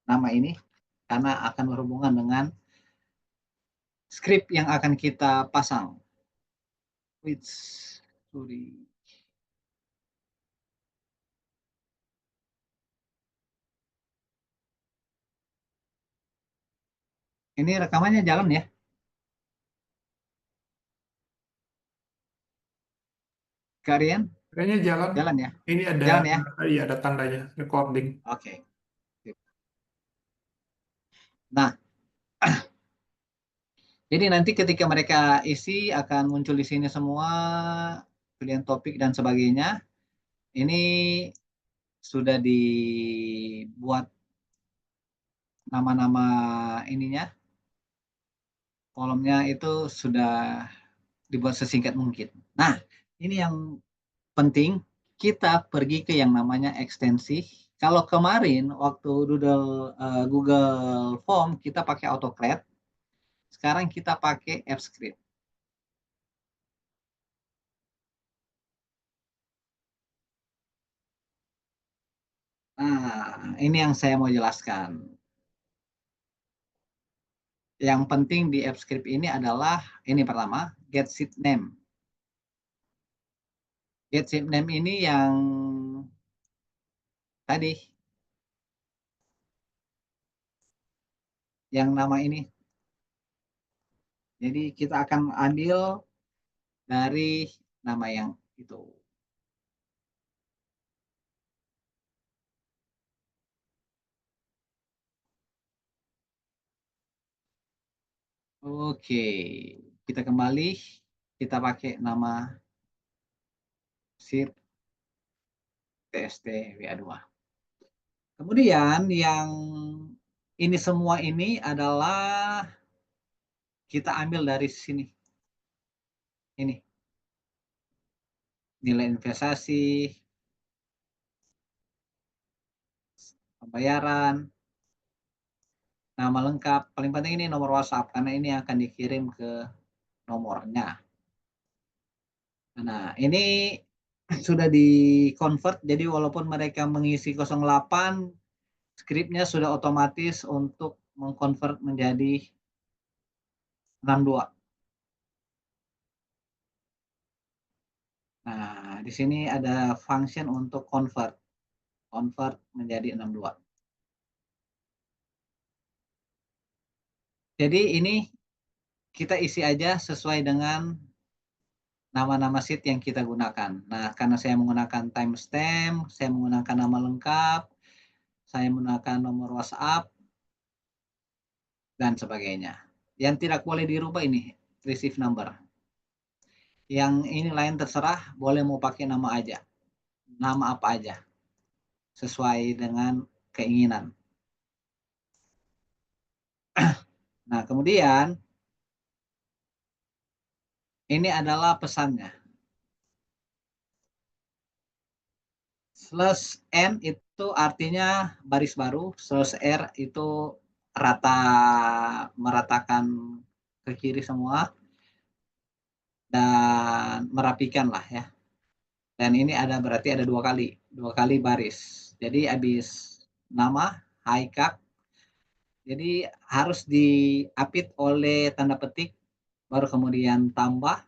nama ini karena akan berhubungan dengan script yang akan kita pasang. Sorry. Ini rekamannya jalan ya? Kak Rian?
Kayaknya jalan.
Jalan ya?
Ini ada,
Jalan ya?
iya ada tandanya recording.
Oke. Nah, jadi nanti ketika mereka isi akan muncul di sini semua pilihan topik dan sebagainya. Ini sudah dibuat nama-nama ininya, kolomnya itu sudah dibuat sesingkat mungkin. Nah, ini yang penting, kita pergi ke yang namanya ekstensi. Kalau kemarin waktu Google Form kita pakai AutoCAD, sekarang kita pakai AppScript. Nah, ini yang saya mau jelaskan. Yang penting di AppScript ini adalah ini pertama, get sheet name. Get sheet name ini yang tadi, yang nama ini. Jadi kita akan ambil dari nama yang itu. Oke, kita kembali, kita pakai nama sheet TST WA2. Kemudian yang ini semua ini adalah kita ambil dari sini. Ini. Nilai investasi, pembayaran, nama lengkap. Paling penting ini nomor WhatsApp karena ini akan dikirim ke nomornya. Nah, ini sudah di-convert, jadi walaupun mereka mengisi 08, skripnya sudah otomatis untuk mengkonvert menjadi 62. Nah, di sini ada function untuk convert menjadi 62. Jadi ini kita isi aja sesuai dengan nama-nama sheet yang kita gunakan. Nah, karena saya menggunakan timestamp, saya menggunakan nama lengkap, saya menggunakan nomor WhatsApp, dan sebagainya. Yang tidak boleh dirubah ini, receive number. Yang ini lain terserah, boleh mau pakai nama aja. Nama apa aja. Sesuai dengan keinginan. Nah, kemudian ini adalah pesannya. Slash N itu artinya baris baru, slash R itu meratakan ke kiri semua dan merapikan lah ya. Dan ini berarti ada dua kali baris. Jadi habis nama high-cut, jadi harus diapit oleh tanda petik, baru kemudian tambah,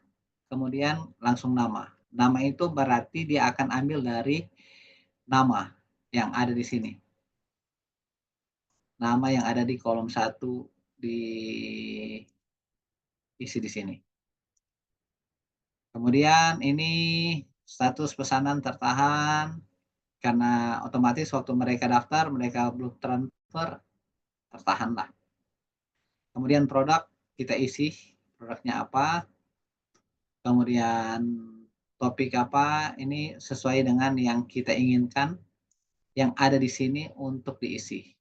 kemudian langsung nama. Nama itu berarti dia akan ambil dari nama yang ada di sini. Nama yang ada di kolom 1 di isi di sini. Kemudian ini status pesanan tertahan, karena otomatis waktu mereka daftar, mereka belum transfer, tertahan lah. Kemudian produk kita isi, produknya apa, kemudian topik apa, ini sesuai dengan yang kita inginkan, yang ada di sini untuk diisi.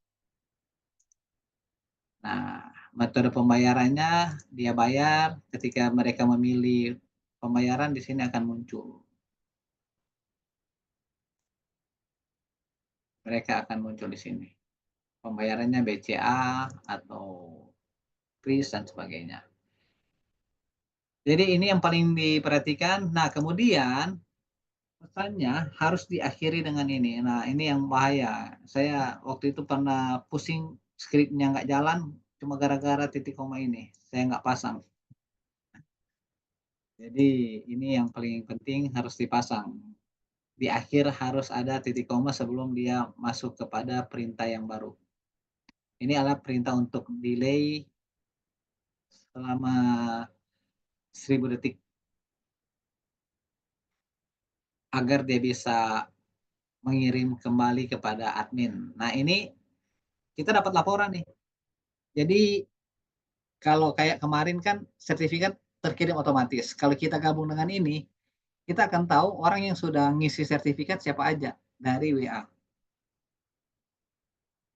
Nah, metode pembayarannya, dia bayar, ketika mereka memilih pembayaran di sini akan muncul. Mereka akan muncul di sini. Pembayarannya BCA atau kris dan sebagainya. Jadi ini yang paling diperhatikan. Nah, kemudian pesannya harus diakhiri dengan ini. Nah, ini yang bahaya. Saya waktu itu pernah pusing, skripnya nggak jalan, cuma gara-gara titik koma ini. Saya nggak pasang. Jadi ini yang paling penting harus dipasang. Di akhir harus ada titik koma sebelum dia masuk kepada perintah yang baru. Ini adalah perintah untuk delay selama 1000 detik. Agar dia bisa mengirim kembali kepada admin. Nah, ini kita dapat laporan nih. Jadi kalau kayak kemarin kan sertifikat terkirim otomatis. Kalau kita gabung dengan ini, kita akan tahu orang yang sudah ngisi sertifikat siapa aja dari WA.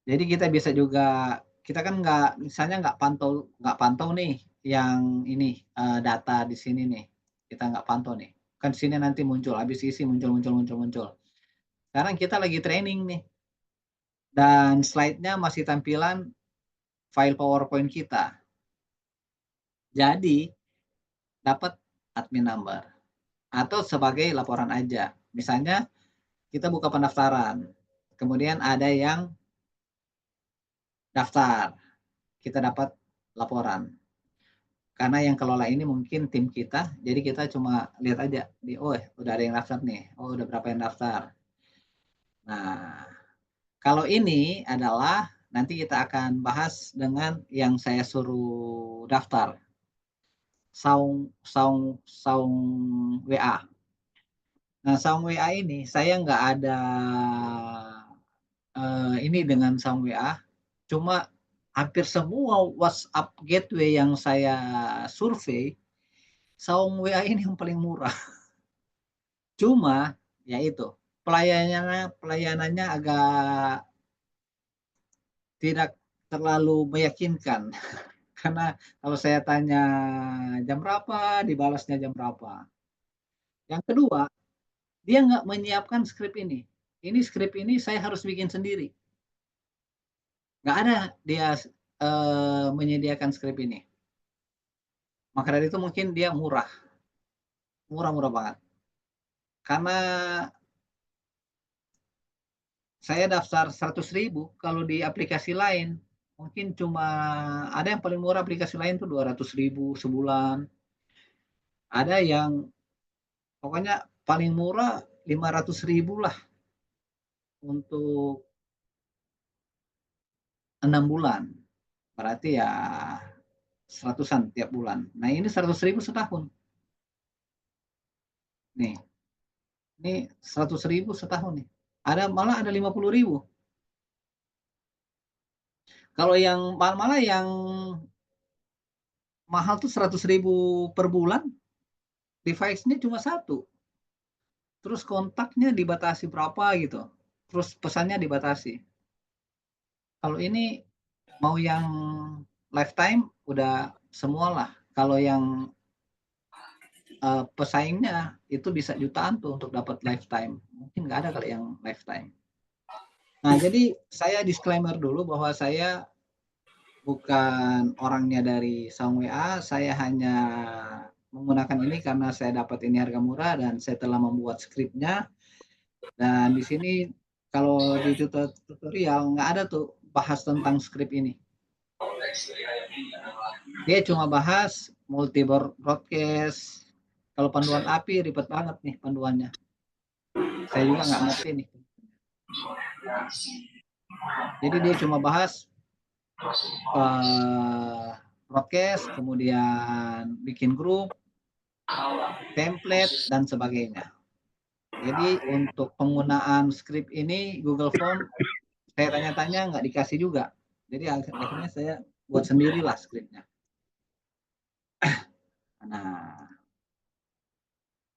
Jadi kita bisa juga, kita kan misalnya nggak pantau nih yang ini data di sini nih, kita nggak pantau nih. Kan di sini nanti muncul, habis isi muncul. Sekarang kita lagi training nih, dan slide-nya masih tampilan file PowerPoint kita. Jadi dapat admin number atau sebagai laporan aja. Misalnya kita buka pendaftaran, kemudian ada yang daftar, kita dapat laporan. Karena yang kelola ini mungkin tim kita, jadi kita cuma lihat aja, udah ada yang daftar nih, udah berapa yang daftar. Nah, kalau ini adalah nanti kita akan bahas dengan yang saya suruh daftar. Saung WA. Nah, saung WA ini saya nggak ada ini dengan saung WA, cuma hampir semua WhatsApp gateway yang saya survei, saung WA ini yang paling murah. Cuma ya itu, pelayanannya agak tidak terlalu meyakinkan. Karena kalau saya tanya jam berapa, dibalasnya jam berapa. Yang kedua, dia nggak menyiapkan skrip ini. Ini skrip ini saya harus bikin sendiri. Nggak ada dia menyediakan skrip ini. Maka dari itu mungkin dia murah banget. Karena saya daftar 100.000, kalau di aplikasi lain mungkin cuma ada yang paling murah, aplikasi lain tuh 200.000 sebulan. Ada yang pokoknya paling murah 500.000 lah untuk 6 bulan. Berarti ya 100-an tiap bulan. Nah, ini 100.000 setahun. Nih, ini 100.000 setahun nih. Malah ada 50.000. Kalau yang malah yang mahal tuh 100.000 per bulan, device-nya cuma satu. Terus kontaknya dibatasi berapa gitu. Terus pesannya dibatasi. Kalau ini mau yang lifetime udah semualah. Kalau yang pesaingnya itu bisa jutaan tuh untuk dapat lifetime. Mungkin nggak ada kali yang lifetime. Nah, jadi saya disclaimer dulu bahwa saya bukan orangnya dari Saung WA, saya hanya menggunakan ini karena saya dapat ini harga murah dan saya telah membuat skripnya. Dan di sini kalau di tutorial nggak ada tuh bahas tentang skrip ini. Dia cuma bahas multi broadcast. Kalau panduan API ribet banget nih panduannya. Saya juga nggak ngerti nih. Jadi dia cuma bahas broadcast, kemudian bikin grup, template, dan sebagainya. Jadi untuk penggunaan script ini Google Form saya tanya-tanya nggak dikasih juga. Jadi akhirnya saya buat sendirilah scriptnya. Nah,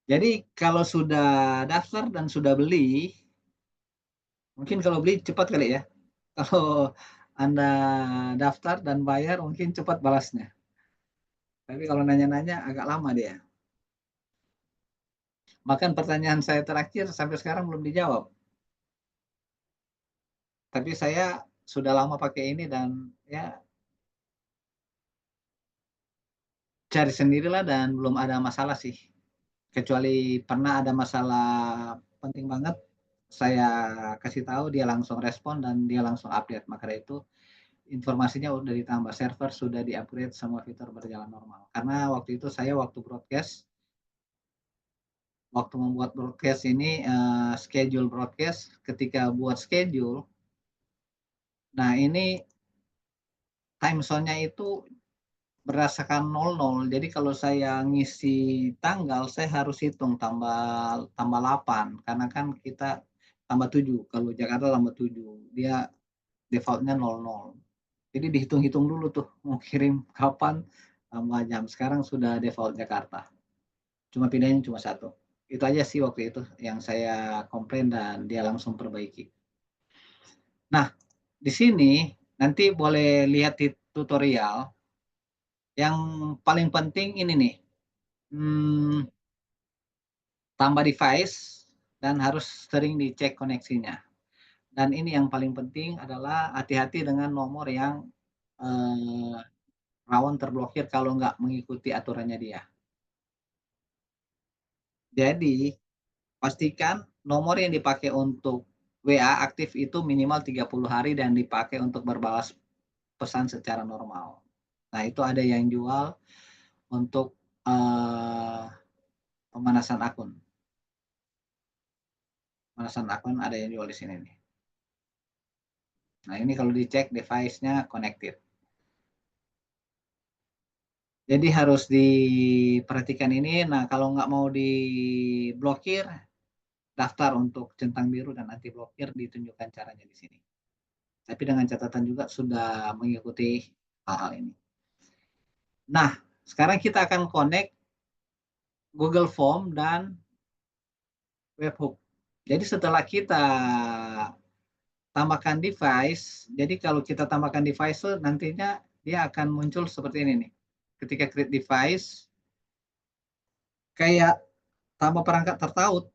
jadi kalau sudah daftar dan sudah beli, mungkin kalau beli cepat kali ya. Kalau Anda daftar dan bayar mungkin cepat balasnya. Tapi kalau nanya-nanya agak lama dia. Bahkan pertanyaan saya terakhir sampai sekarang belum dijawab. Tapi saya sudah lama pakai ini dan ya cari sendirilah dan belum ada masalah sih. Kecuali pernah ada masalah penting banget, saya kasih tahu dia langsung respon dan dia langsung update. Maka dari itu informasinya udah ditambah, server sudah di-upgrade, semua fitur berjalan normal. Karena waktu itu saya waktu membuat broadcast ini schedule broadcast, ketika buat schedule, nah ini time zone-nya itu berdasarkan 00. Jadi kalau saya ngisi tanggal, saya harus hitung tambah 8 karena kan kita tambah 7. Kalau Jakarta tambah 7. Dia defaultnya 00. Jadi dihitung-hitung dulu tuh mau kirim kapan tambah jam. Sekarang sudah default Jakarta. Cuma pindahnya cuma 1. Itu aja sih waktu itu yang saya komplain dan dia langsung perbaiki. Nah, di sini nanti boleh lihat di tutorial. Yang paling penting ini nih, tambah device dan harus sering dicek koneksinya. Dan ini yang paling penting adalah hati-hati dengan nomor yang rawan terblokir kalau nggak mengikuti aturannya dia. Jadi pastikan nomor yang dipakai untuk WA aktif itu minimal 30 hari dan dipakai untuk berbalas pesan secara normal. Nah, itu ada yang jual untuk pemanasan akun. Pemanasan akun ada yang jual di sini nih. Nah, ini kalau dicek device-nya connected. Jadi harus diperhatikan ini. Nah, kalau nggak mau diblokir, daftar untuk centang biru dan anti blokir, ditunjukkan caranya di sini. Tapi dengan catatan juga sudah mengikuti hal-hal ini. Nah, sekarang kita akan connect Google Form dan webhook. Jadi setelah kita tambahkan device, jadi kalau kita tambahkan device nantinya dia akan muncul seperti ini nih. Ketika create device, kayak tambah perangkat tertaut,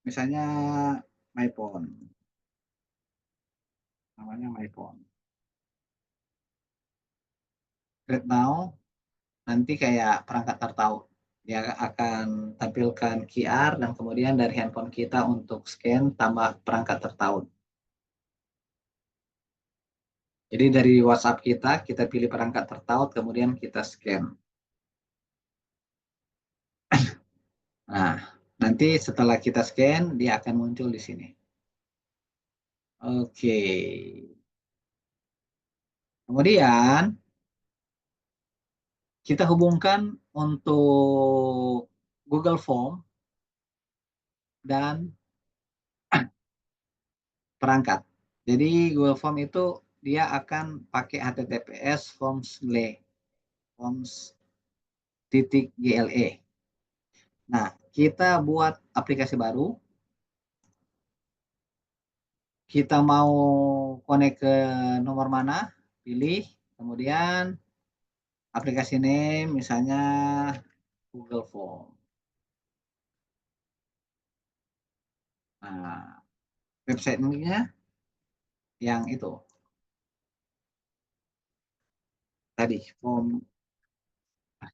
misalnya MyPhone, namanya MyPhone. Create now, nanti kayak perangkat tertaut. Dia akan tampilkan QR dan kemudian dari handphone kita untuk scan tambah perangkat tertaut. Jadi dari WhatsApp kita pilih perangkat tertaut, kemudian kita scan. Nah, nanti setelah kita scan, dia akan muncul di sini. Oke. Kemudian, kita hubungkan untuk Google Form dan perangkat. Jadi Google Form itu dia akan pakai HTTPS forms.gle. Nah, kita buat aplikasi baru. Kita mau connect ke nomor mana, pilih, kemudian aplikasi name misalnya Google Form. Nah, website-nya yang itu tadi form,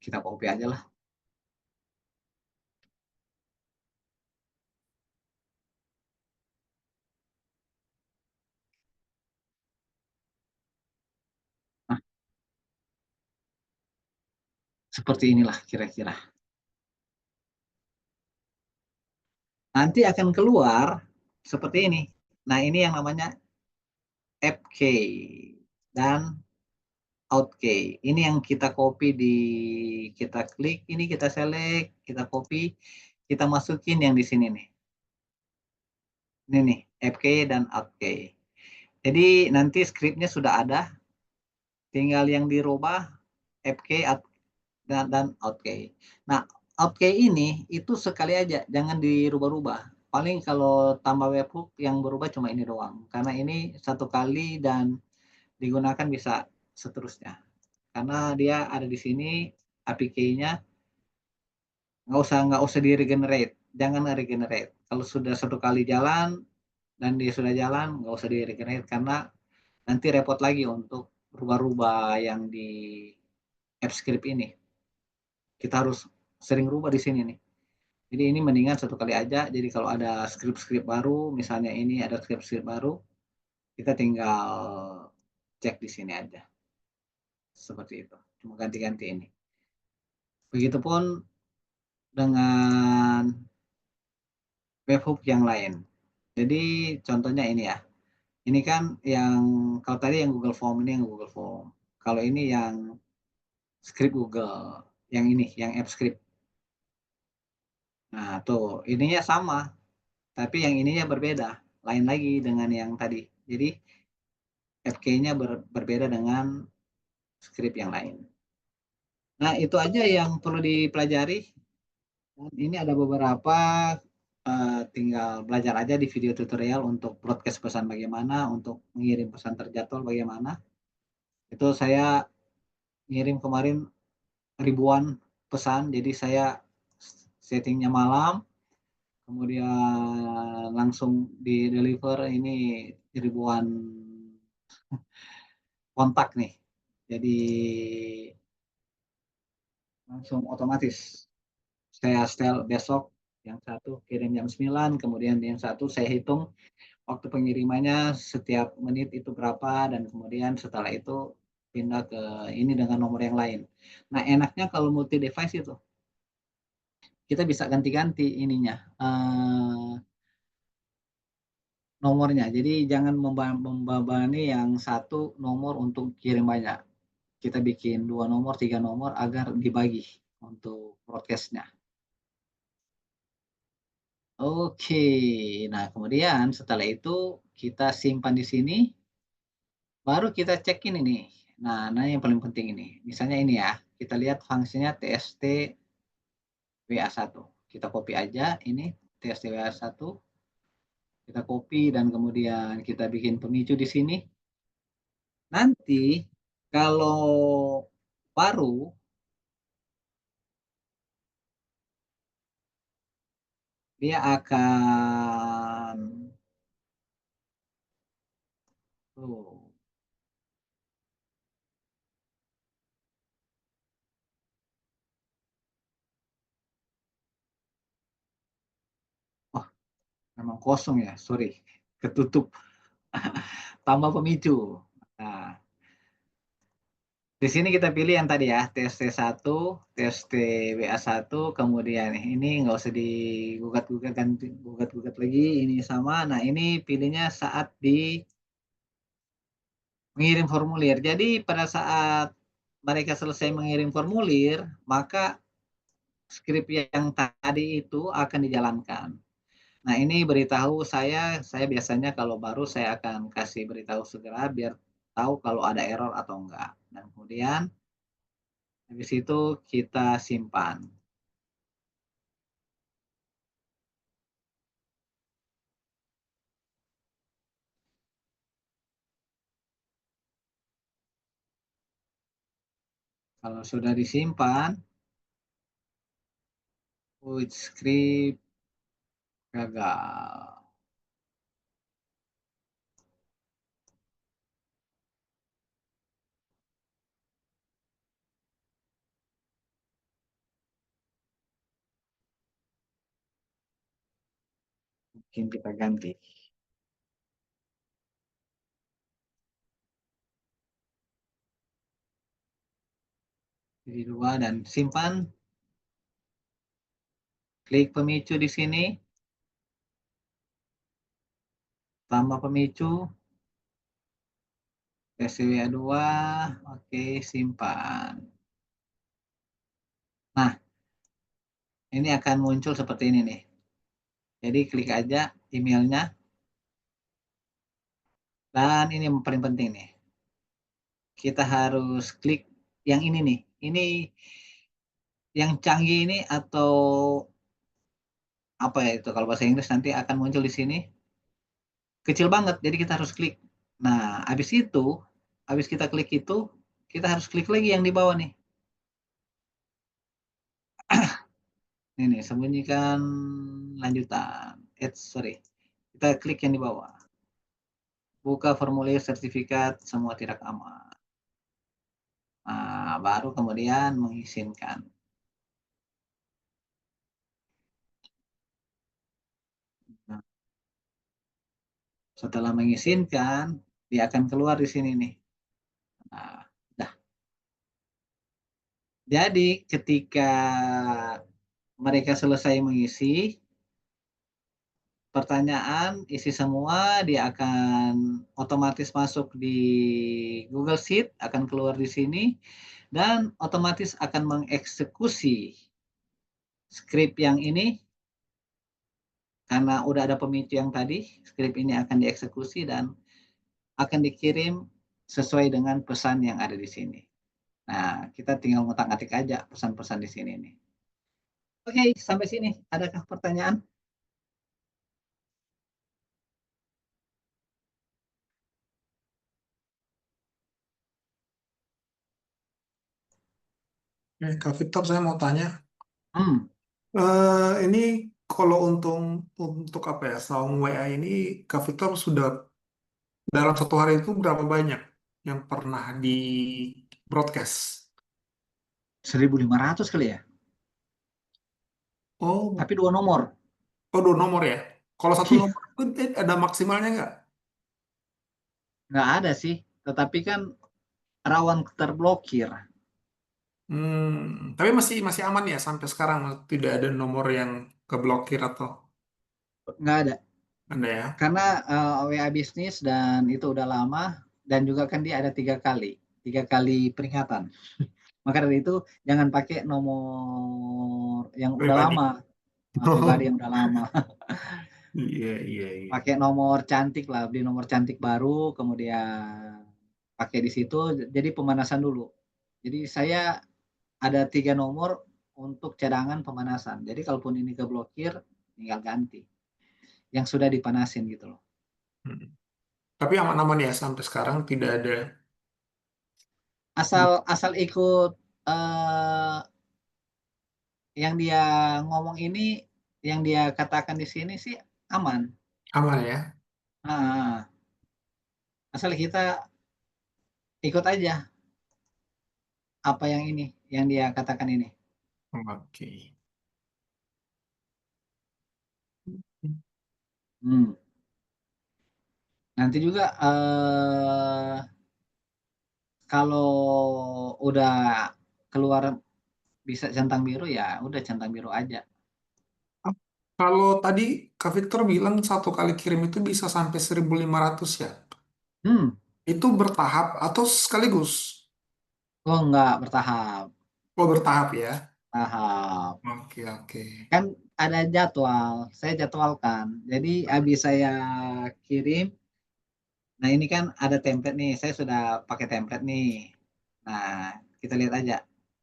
kita copy aja lah. Nah, seperti inilah kira-kira. Nanti akan keluar seperti ini. Nah, ini yang namanya FK dan out key. Ini yang kita copy kita klik, ini kita select, kita copy, kita masukin yang di sini nih. Ini nih, fk dan out key. Jadi nanti scriptnya sudah ada, tinggal yang dirubah fk dan out key. Nah, out key ini itu sekali aja, jangan dirubah-rubah. Paling kalau tambah webhook yang berubah cuma ini doang, karena ini satu kali dan digunakan bisa seterusnya. Karena dia ada di sini, API key-nya nggak usah di regenerate, jangan regenerate. Kalau sudah satu kali jalan dan dia sudah jalan, nggak usah di regenerate karena nanti repot lagi untuk rubah-rubah yang di AppScript ini. Kita harus sering rubah di sini nih. Jadi ini mendingan satu kali aja. Jadi kalau ada script-script baru, misalnya ini ada script-script baru, kita tinggal cek di sini aja. Seperti itu. Cuma ganti-ganti ini. Begitupun dengan webhook yang lain. Jadi contohnya ini ya. Ini kan yang kalau tadi yang Google Form, ini yang Google Form. Kalau ini yang script Google, yang ini yang AppScript. Nah, tuh ininya sama, tapi yang ininya berbeda, lain lagi dengan yang tadi. Jadi FK-nya berbeda dengan script yang lain. Nah, itu aja yang perlu dipelajari. Dan ini ada beberapa tinggal belajar aja di video tutorial untuk broadcast pesan bagaimana, untuk mengirim pesan terjadwal bagaimana. Itu saya ngirim kemarin ribuan pesan, jadi saya settingnya malam, kemudian langsung di deliver ini ribuan kontak nih. Jadi langsung otomatis saya setel besok yang satu kirim jam 9, kemudian yang satu saya hitung waktu pengirimannya setiap menit itu berapa, dan kemudian setelah itu pindah ke ini dengan nomor yang lain. Nah, enaknya kalau multi device itu kita bisa ganti-ganti ininya nomornya. Jadi jangan membebani yang satu nomor untuk kirim banyak. Kita bikin 2 nomor, 3 nomor agar dibagi untuk broadcast-nya. Oke, nah kemudian setelah itu kita simpan di sini, baru kita cek ini nih. Nah yang paling penting ini, misalnya ini ya, kita lihat fungsinya tst wa1. Kita copy aja ini tst wa1, kita copy dan kemudian kita bikin pemicu di sini. Nanti kalau baru dia akan oh, oh memang kosong ya, sorry, ketutup. Tambah pemicu. Nah, di sini kita pilih yang tadi ya, TST1, TST-WA1, kemudian ini nggak usah digugat-gugat gugat-gugat lagi, ini sama. Nah, ini pilihnya saat di mengirim formulir. Jadi pada saat mereka selesai mengirim formulir, maka skrip yang tadi itu akan dijalankan. Nah, ini beritahu saya biasanya kalau baru saya akan kasih beritahu segera biar tahu kalau ada error atau enggak. Dan kemudian habis itu kita simpan. Kalau sudah disimpan, script gagal. Mungkin kita ganti. Jadi 2 dan simpan. Klik pemicu di sini. Tambah pemicu. PSWA 2, oke, simpan. Nah, ini akan muncul seperti ini nih. Jadi klik aja emailnya, dan ini yang paling penting nih. Kita harus klik yang ini nih. Ini yang canggih ini, atau apa ya itu kalau bahasa Inggris, nanti akan muncul di sini. Kecil banget, jadi kita harus klik. Nah, habis kita klik itu, kita harus klik lagi yang di bawah nih. Ini sembunyikan lanjutan. Sorry. Kita klik yang di bawah. Buka formulir sertifikat semua tidak aman. Nah, baru kemudian mengizinkan. Nah, setelah mengizinkan, dia akan keluar di sini nih. Nah, dah. Jadi ketika mereka selesai mengisi pertanyaan, isi semua, dia akan otomatis masuk di Google Sheet, akan keluar di sini, dan otomatis akan mengeksekusi skrip yang ini. Karena udah ada pemicu yang tadi, skrip ini akan dieksekusi dan akan dikirim sesuai dengan pesan yang ada di sini. Nah, kita tinggal ngotak-ngatik aja pesan-pesan di sini nih. Oke, sampai sini. Adakah pertanyaan?
Kak Victor, saya mau tanya.
Hmm,
Ini kalau untuk apa ya, saung WA ini, Kak Victor sudah dalam satu hari itu berapa banyak yang pernah di broadcast?
1.500 kali ya?
Oh,
Tapi 2 nomor.
oh, 2 nomor ya. Kalau satu
Iya.
nomor itu ada maksimalnya nggak?
Nggak ada sih, tetapi kan rawan terblokir.
Tapi masih masih aman ya sampai sekarang, tidak ada nomor yang keblokir atau
Nggak ada.
ada ya?
Karena WA bisnis dan itu udah lama, dan juga kan dia ada 3 kali peringatan. Maka dari itu jangan pakai nomor yang udah
Pribadi.
lama, pribadi yang udah lama.
Iya, iya, iya.
Pakai nomor cantik lah, beli nomor cantik baru, kemudian pakai di situ. Jadi pemanasan dulu. Jadi saya ada 3 nomor untuk cadangan pemanasan. Jadi kalaupun ini keblokir, tinggal ganti yang sudah dipanasin gitu loh.
Hmm. Tapi aman-aman ya sampai sekarang tidak ada.
Asal asal ikut eh, yang dia ngomong ini, yang dia katakan di sini sih aman.
Aman ya.
Nah, asal kita ikut aja apa yang ini, yang dia katakan ini.
Oke.
Hmm. Nanti juga kalau udah keluar bisa centang biru, ya udah centang biru aja.
Kalau tadi Kak Victor bilang satu kali kirim itu bisa sampai 1.500 ya.
Hmm.
Itu bertahap atau sekaligus?
Oh, enggak, bertahap.
Oh, bertahap ya.
Tahap.
Oke, oke.
Kan ada jadwal, saya jadwalkan. Jadi habis saya kirim, nah ini kan ada template nih, saya sudah pakai template nih. Nah, kita lihat aja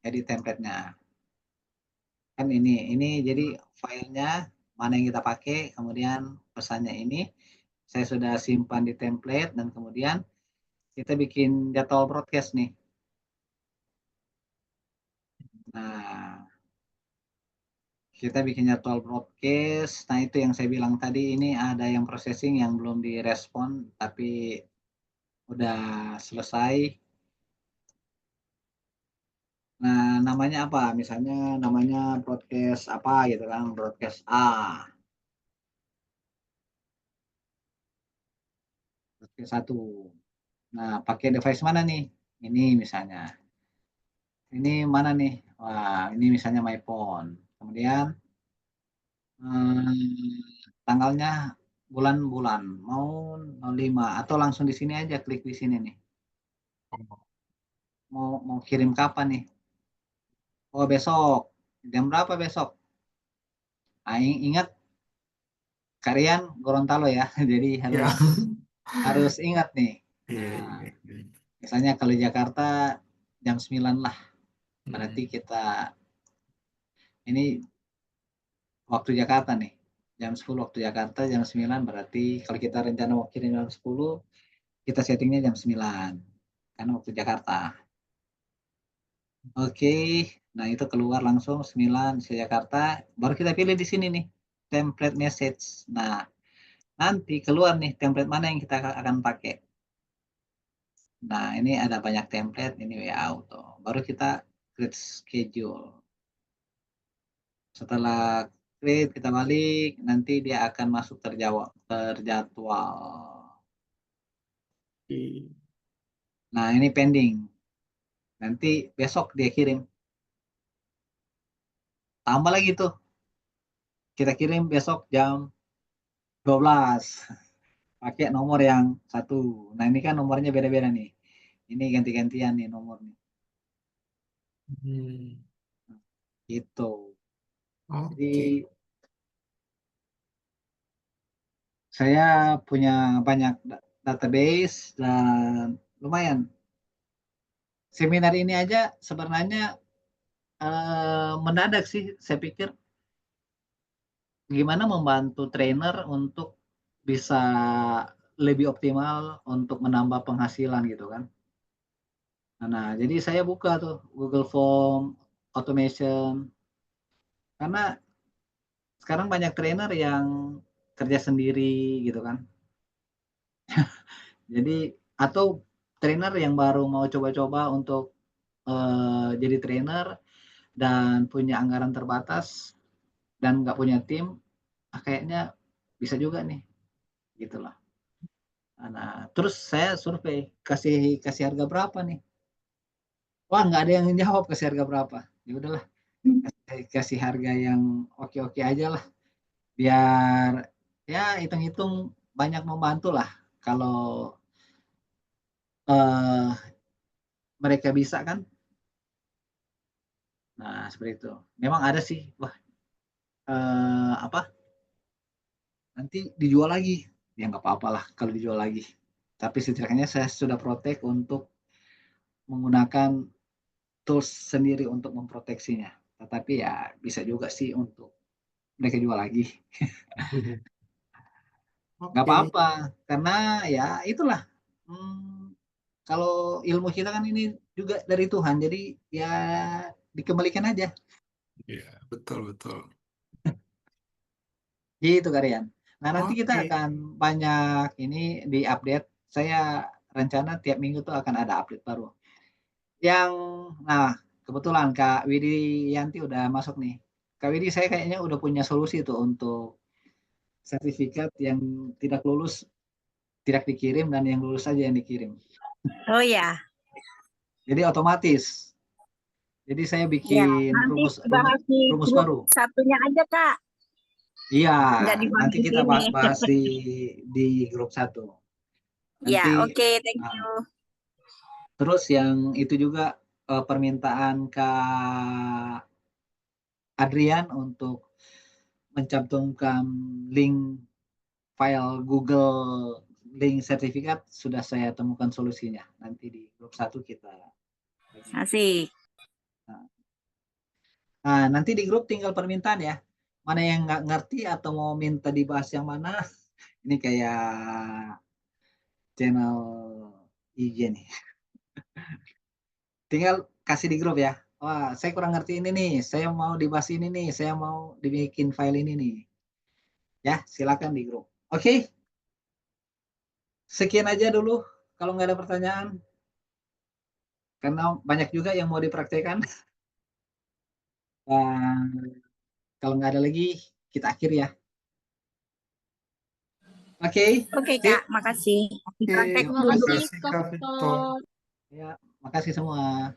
edit template-nya. Kan ini jadi filenya mana yang kita pakai, kemudian pesannya ini saya sudah simpan di template, dan kemudian kita bikin jadwal broadcast nih. Nah, kita bikin jadwal broadcast. Nah, itu yang saya bilang tadi, ini ada yang processing yang belum direspon, tapi udah selesai. Nah, namanya apa? Misalnya namanya broadcast apa gitu kan, broadcast A, broadcast 1. Nah, pakai device mana nih? Ini misalnya. Ini mana nih? Wah, ini misalnya my phone. Kemudian tanggalnya bulan-bulan, mau 05, atau langsung di sini aja, klik di sini nih. mau kirim kapan nih? Oh besok. Jam berapa besok? Ingat kalian Gorontalo ya. Jadi
Ya.
harus ingat nih.
Iya,
Nah,
iya, iya.
misalnya kalau di Jakarta jam 9 lah. Berarti
Hmm.
kita ini waktu Jakarta nih. Jam 10 waktu Jakarta, jam 9 berarti kalau kita rencana mau kirim jam 10, kita settingnya jam 9. Karena waktu Jakarta. Oke, nah itu keluar langsung 9 di Jakarta. Baru kita pilih di sini nih, template message. Nah, nanti keluar nih template mana yang kita akan pakai. Nah, ini ada banyak template, ini WA Auto. Baru kita create schedule. Setelah create, kita balik, nanti dia akan masuk terjadwal.
Iya.
Nah, ini pending. Nanti besok dia kirim. Tambah lagi tuh. Kita kirim besok jam 12. Pakai nomor yang satu. Nah, ini kan nomornya beda-beda nih. Ini ganti-gantian nih nomor nih.
Hmm.
Gitu.
Oke.
Jadi saya punya banyak database dan lumayan. Seminar ini aja sebenarnya mendadak sih. Saya pikir gimana membantu trainer untuk bisa lebih optimal untuk menambah penghasilan gitu kan. Nah, jadi saya buka tuh Google Form automation karena sekarang banyak trainer yang kerja sendiri gitu kan. Jadi atau trainer yang baru mau coba-coba untuk jadi trainer dan punya anggaran terbatas dan nggak punya tim, kayaknya bisa juga nih, gitu loh. Nah, terus saya survei kasih kasih harga berapa nih? Wah, nggak ada yang jawab kasih harga berapa. Ya udahlah, kasih harga yang oke-oke aja lah. Biar ya hitung-hitung banyak membantu lah kalau eh, mereka bisa kan. Nah, seperti itu. Memang ada sih, wah apa nanti dijual lagi. Ya nggak apa-apa lah kalau dijual lagi. Tapi setidaknya saya sudah protek untuk menggunakan tools sendiri untuk memproteksinya. Tetapi ya bisa juga sih untuk mereka jual lagi. Nggak
Oke.
apa-apa, karena ya itulah. Kalau ilmu kita kan ini juga dari Tuhan, jadi ya dikembalikan aja.
Iya, betul, betul.
Gitu Karian. Nah nanti kita
Oke.
akan banyak ini di update. Saya rencana tiap minggu tuh akan ada update baru. Yang, nah kebetulan Kak Widi Yanti udah masuk nih. Kak Widi saya kayaknya udah punya solusi tuh untuk sertifikat yang tidak lulus tidak dikirim dan yang lulus saja yang dikirim.
Oh ya,
Jadi otomatis. Jadi saya
ya.
bikin
Nanti
rumus
bahas di
rumus
grup
baru.
satunya aja, Kak.
Iya,
Nggak dibahas
nanti
di
kita
sini.
bahas di grup satu.
Ya,
Nanti
oke, thank
ah,
you.
terus yang itu juga permintaan Kak Adrian untuk mencantumkan link file Google link sertifikat sudah saya temukan solusinya. Nanti di grup satu kita bagi.
Asik.
Nah, nanti di grup tinggal permintaan ya. Mana yang nggak ngerti atau mau minta dibahas yang mana? Ini kayak channel IG nih. Tinggal kasih di grup ya. Wah, saya kurang ngerti ini nih. Saya mau dibahas ini nih. Saya mau dibikin file ini nih. Ya, silakan di grup. Oke, sekian aja dulu. Kalau nggak ada pertanyaan, karena banyak juga yang mau dipraktekkan. Dan kalau nggak ada lagi, kita akhiri ya. Oke,
Oke,
sip.
Kak, makasih.
Oke,
Praktek
Terima
dulu.
kasih
makasih
Kak
Kak
Victor.
Victor.
Ya, makasih semua.